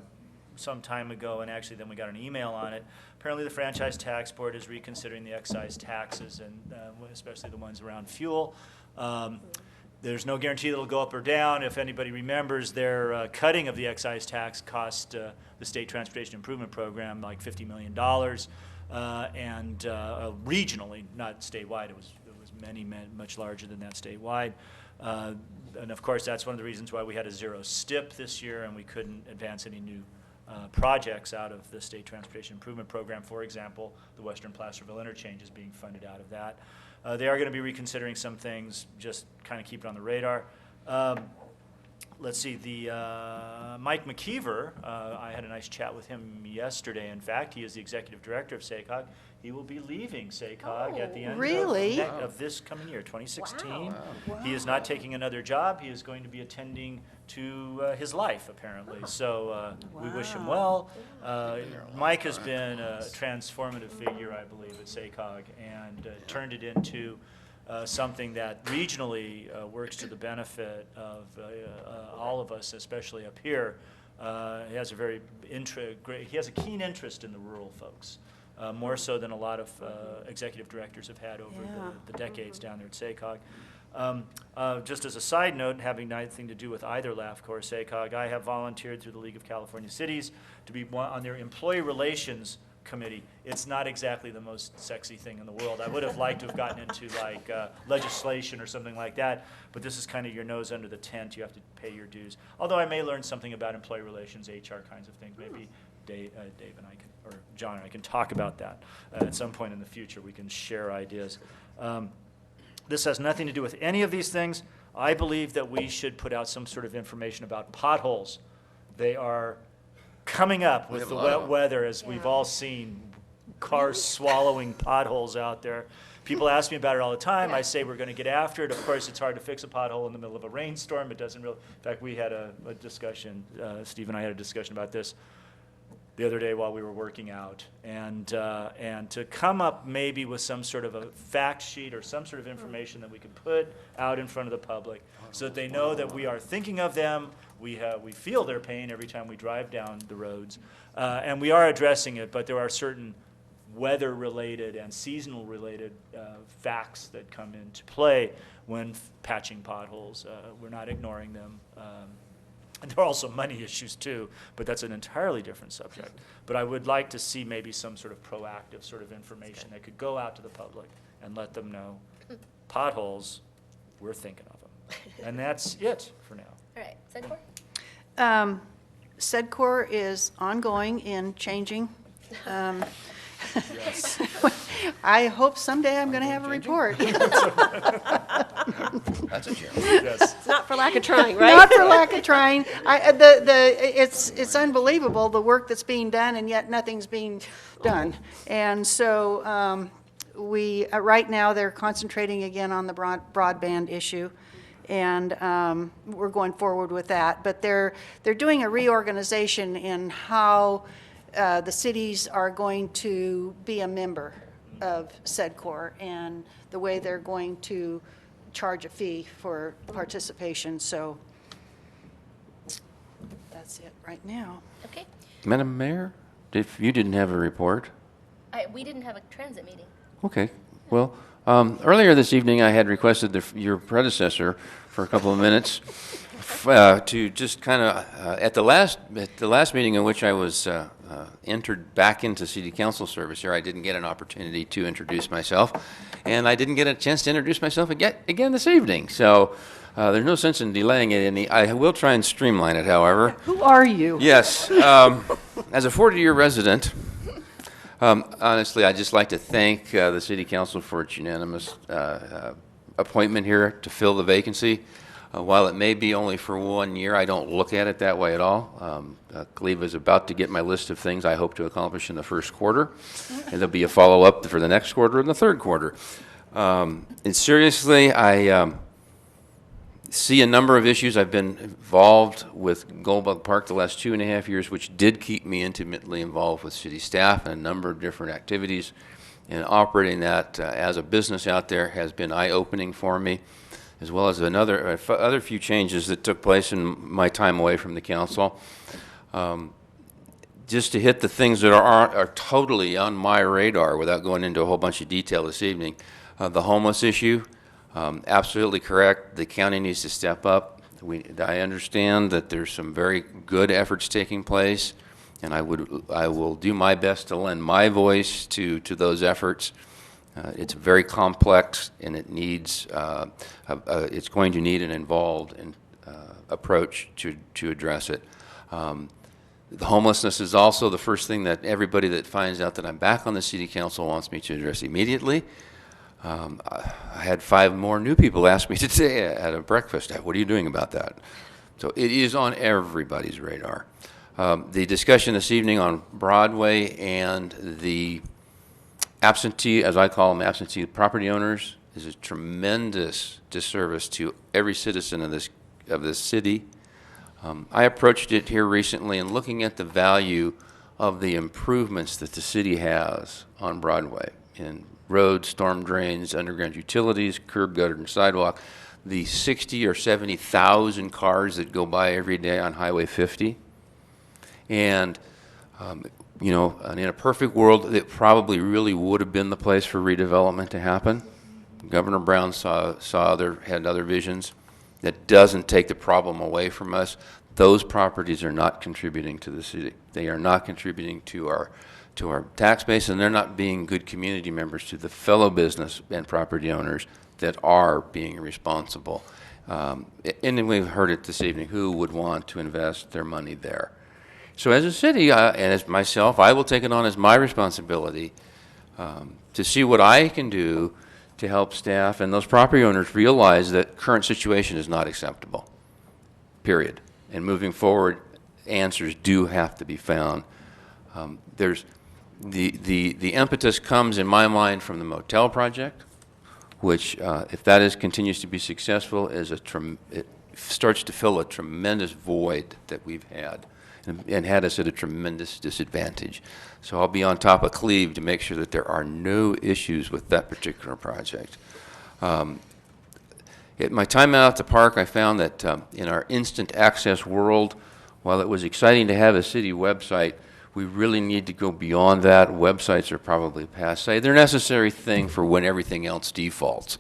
some time ago, and actually then we got an email on it. Apparently the Franchise Tax Board is reconsidering the excise taxes, and especially the ones around fuel. There's no guarantee that it'll go up or down. If anybody remembers, their cutting of the excise tax cost the State Transportation Improvement Program like $50 million, and regionally, not statewide. It was much larger than that statewide. And of course, that's one of the reasons why we had a zero STIP this year, and we couldn't advance any new projects out of the State Transportation Improvement Program. For example, the Western Placerville Interchange is being funded out of that. They are going to be reconsidering some things, just kind of keep it on the radar. Let's see, Mike McKeever, I had a nice chat with him yesterday. In fact, he is the executive director of SACOG. He will be leaving SACOG at the end of this coming year, 2016. Wow. He is not taking another job. He is going to be attending to his life, apparently. So we wish him well. Mike has been a transformative figure, I believe, at SACOG, and turned it into something that regionally works to the benefit of all of us, especially up here. He has a keen interest in the rural folks, more so than a lot of executive directors have had over the decades down there at SACOG. Just as a side note, having nothing to do with either LAFCO or SACOG, I have volunteered through the League of California Cities to be on their employee relations committee. It's not exactly the most sexy thing in the world. I would have liked to have gotten into like legislation or something like that, but this is kind of your nose under the tent. You have to pay your dues. Although I may learn something about employee relations, HR kinds of things. Maybe Dave and I can, or John and I can talk about that at some point in the future. We can share ideas. This has nothing to do with any of these things. I believe that we should put out some sort of information about potholes. They are coming up with the wet weather, as we've all seen, cars swallowing potholes out there. People ask me about it all the time. I say we're going to get after it. Of course, it's hard to fix a pothole in the middle of a rainstorm. It doesn't really. In fact, we had a discussion. Steve and I had a discussion about this the other day while we were working out, and to come up maybe with some sort of a fact sheet or some sort of information that we could put out in front of the public, so that they know that we are thinking of them. We feel their pain every time we drive down the roads, and we are addressing it. But there are certain weather-related and seasonal-related facts that come into play when patching potholes. We're not ignoring them. And there are also money issues too, but that's an entirely different subject. But I would like to see maybe some sort of proactive sort of information that could go out to the public and let them know potholes, we're thinking of them. And that's it for now. All right, SEDCOR? SEDCOR is ongoing in changing. Yes. I hope someday I'm going to have a report. That's a joke. Yes. It's not for lack of trying, right? Not for lack of trying. It's unbelievable, the work that's being done, and yet nothing's being done. And so right now, they're concentrating again on the broadband issue, and we're going forward with that. But they're doing a reorganization in how the cities are going to be a member of SEDCOR, and the way they're going to charge a fee for participation. So that's it right now. Okay. Madam Mayor, if you didn't have a report. We didn't have a transit meeting. Okay. Well, earlier this evening, I had requested your predecessor for a couple of minutes to just kind of at the last meeting in which I was entered back into City Council service here, I didn't get an opportunity to introduce myself, and I didn't get a chance to introduce myself again this evening. So there's no sense in delaying it any. I will try and streamline it, however. Who are you? Yes. As a 40-year resident, honestly, I'd just like to thank the City Council for its unanimous appointment here to fill the vacancy. While it may be only for 1 year, I don't look at it that way at all. Cleve is about to get my list of things I hope to accomplish in the first quarter, and there'll be a follow-up for the next quarter and the third quarter. And seriously, I see a number of issues. I've been involved with Goldbug Park the last 2.5 years, which did keep me intimately involved with city staff and a number of different activities. And operating that as a business out there has been eye-opening for me, as well as other few changes that took place in my time away from the council. Just to hit the things that are totally on my radar without going into a whole bunch of detail this evening. The homeless issue, absolutely correct. The county needs to step up. I understand that there's some very good efforts taking place, and I will do my best to lend my voice to those efforts. It's very complex, and it needs it's going to need an involved approach to address it. The homelessness is also the first thing that everybody that finds out that I'm back on the city council wants me to address immediately. I had 5 more new people ask me today at a breakfast. What are you doing about that? So it is on everybody's radar. The discussion this evening on Broadway and the absentee, as I call them, absentee property owners, is a tremendous disservice to every citizen of this city. I approached it here recently and looking at the value of the improvements that the city has on Broadway in roads, storm drains, underground utilities, curb, gutter, and sidewalk, the 60 or 70,000 cars that go by every day on Highway 50. And you know, in a perfect world, it probably really would have been the place for redevelopment to happen. Governor Brown had other visions. That doesn't take the problem away from us. Those properties are not contributing to the city. They are not contributing to our tax base, and they're not being good community members to the fellow business and property owners that are being responsible. And we've heard it this evening, who would want to invest their money there? So as a city, and as myself, I will take it on as my responsibility to see what I can do to help staff and those property owners realize that current situation is not acceptable, period. And moving forward, answers do have to be found. There's the impetus comes in my mind from the motel project, which if that continues to be successful, it starts to fill a tremendous void that we've had. And had us at a tremendous disadvantage. So I'll be on top of Cleve to make sure that there are no issues with that particular project. At my time out at the park, I found that in our instant access world, while it was exciting to have a city website, we really need to go beyond that. Websites are probably passé. They're a necessary thing for when everything else defaults.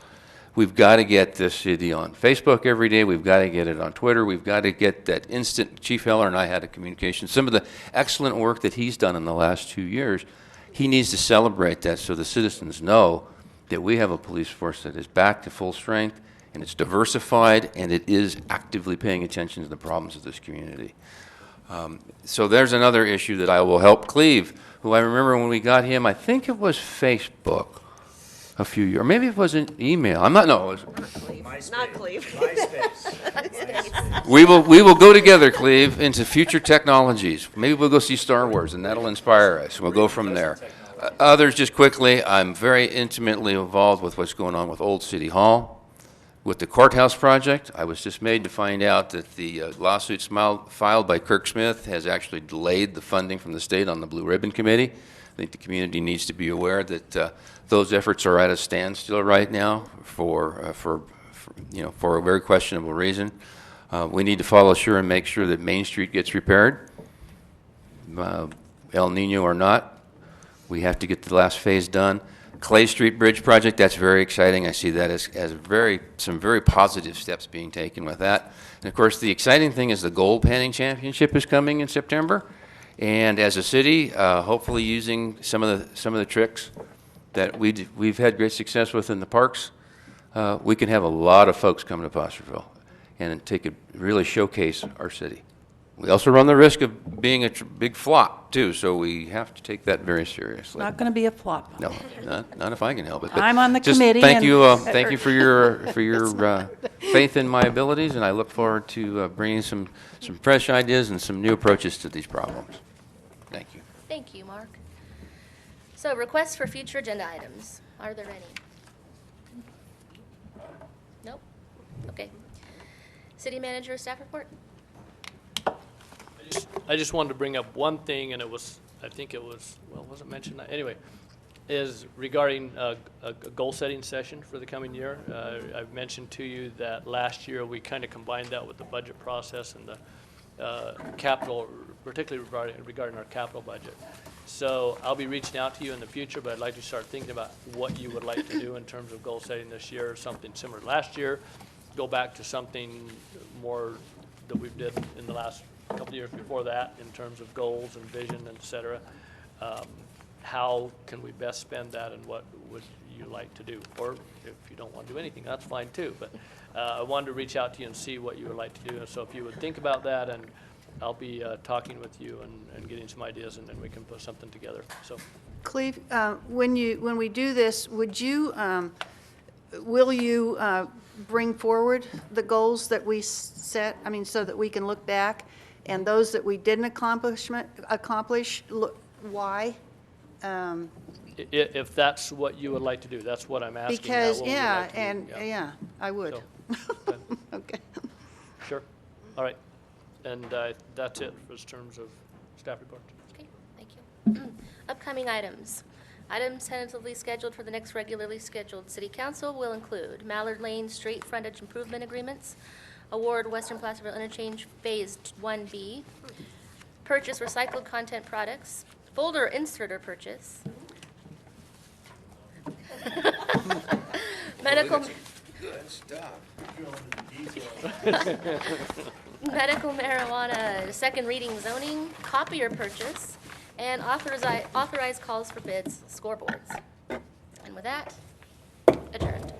We've got to get this city on Facebook every day. We've got to get it on Twitter. We've got to get that instant. Chief Heller and I had a communication. Some of the excellent work that he's done in the last 2 years, he needs to celebrate that so the citizens know that we have a police force that is back to full strength, and it's diversified, and it is actively paying attention to the problems of this community. So there's another issue that I will help Cleve, who I remember when we got him, I think it was Facebook. A few years, or maybe it was an email. I'm not. No, it was. Not Cleve. We will go together, Cleve, into future technologies. Maybe we'll go see Star Wars, and that'll inspire us. We'll go from there. Others, just quickly, I'm very intimately involved with what's going on with Old City Hall, with the courthouse project. I was dismayed to find out that the lawsuit filed by Kirk Smith has actually delayed the funding from the state on the Blue Ribbon Committee. I think the community needs to be aware that those efforts are at a standstill right now for a very questionable reason. We need to follow through and make sure that Main Street gets repaired, El Nino or not. We have to get the last phase done. Clay Street Bridge project, that's very exciting. I see that as some very positive steps being taken with that. And of course, the exciting thing is the Gold Panning Championship is coming in September. And as a city, hopefully using some of the tricks that we've had great success with in the parks, we can have a lot of folks come to Placerville and really showcase our city. We also run the risk of being a big flop, too, so we have to take that very seriously. Not going to be a flop. No, not if I can help it. But I'm on the just committee Thank and- you, thank you for your faith in my abilities, and I look forward to bringing some fresh ideas and some new approaches to these problems. Thank you. Thank you, Mark. So requests for future agenda items. Are there any? Nope. Okay. City manager staff report? I just wanted to bring up one thing, and I think it was, well, it wasn't mentioned, anyway, is regarding a goal-setting session for the coming year. I've mentioned to you that last year we kind of combined that with the budget process and the capital, particularly regarding our capital budget. So I'll be reaching out to you in the future, but I'd like to start thinking about what you would like to do in terms of goal setting this year, something similar to last year, go back to something more that we did in the last couple of years before that in terms of goals and vision, et cetera. How can we best spend that, and what would you like to do? Or if you don't want to do anything, that's fine too. But I wanted to reach out to you and see what you would like to do. And so if you would think about that, and I'll be talking with you and getting some ideas, and then we can put something together. So, Cleve, when we do this, will you bring forward the goals that we set? I mean, so that we can look back, and those that we didn't accomplish, why? if that's what you would like to do, that's what I'm asking. Because, what would you yeah, like to do? and, yeah, I would. So, Okay. Sure. All right. And that's it for terms of staff reports. Okay, thank you. Upcoming items. Items tentatively scheduled for the next regularly scheduled city council will include Mallard Lane Street Frontage Improvement Agreements, award Western Placerville Interchange Phase 1B, purchase recycled content products, folder inserter purchase, medical medical marijuana second reading zoning, copier purchase, and authorized calls for bids, scoreboards. And with that, adjourned.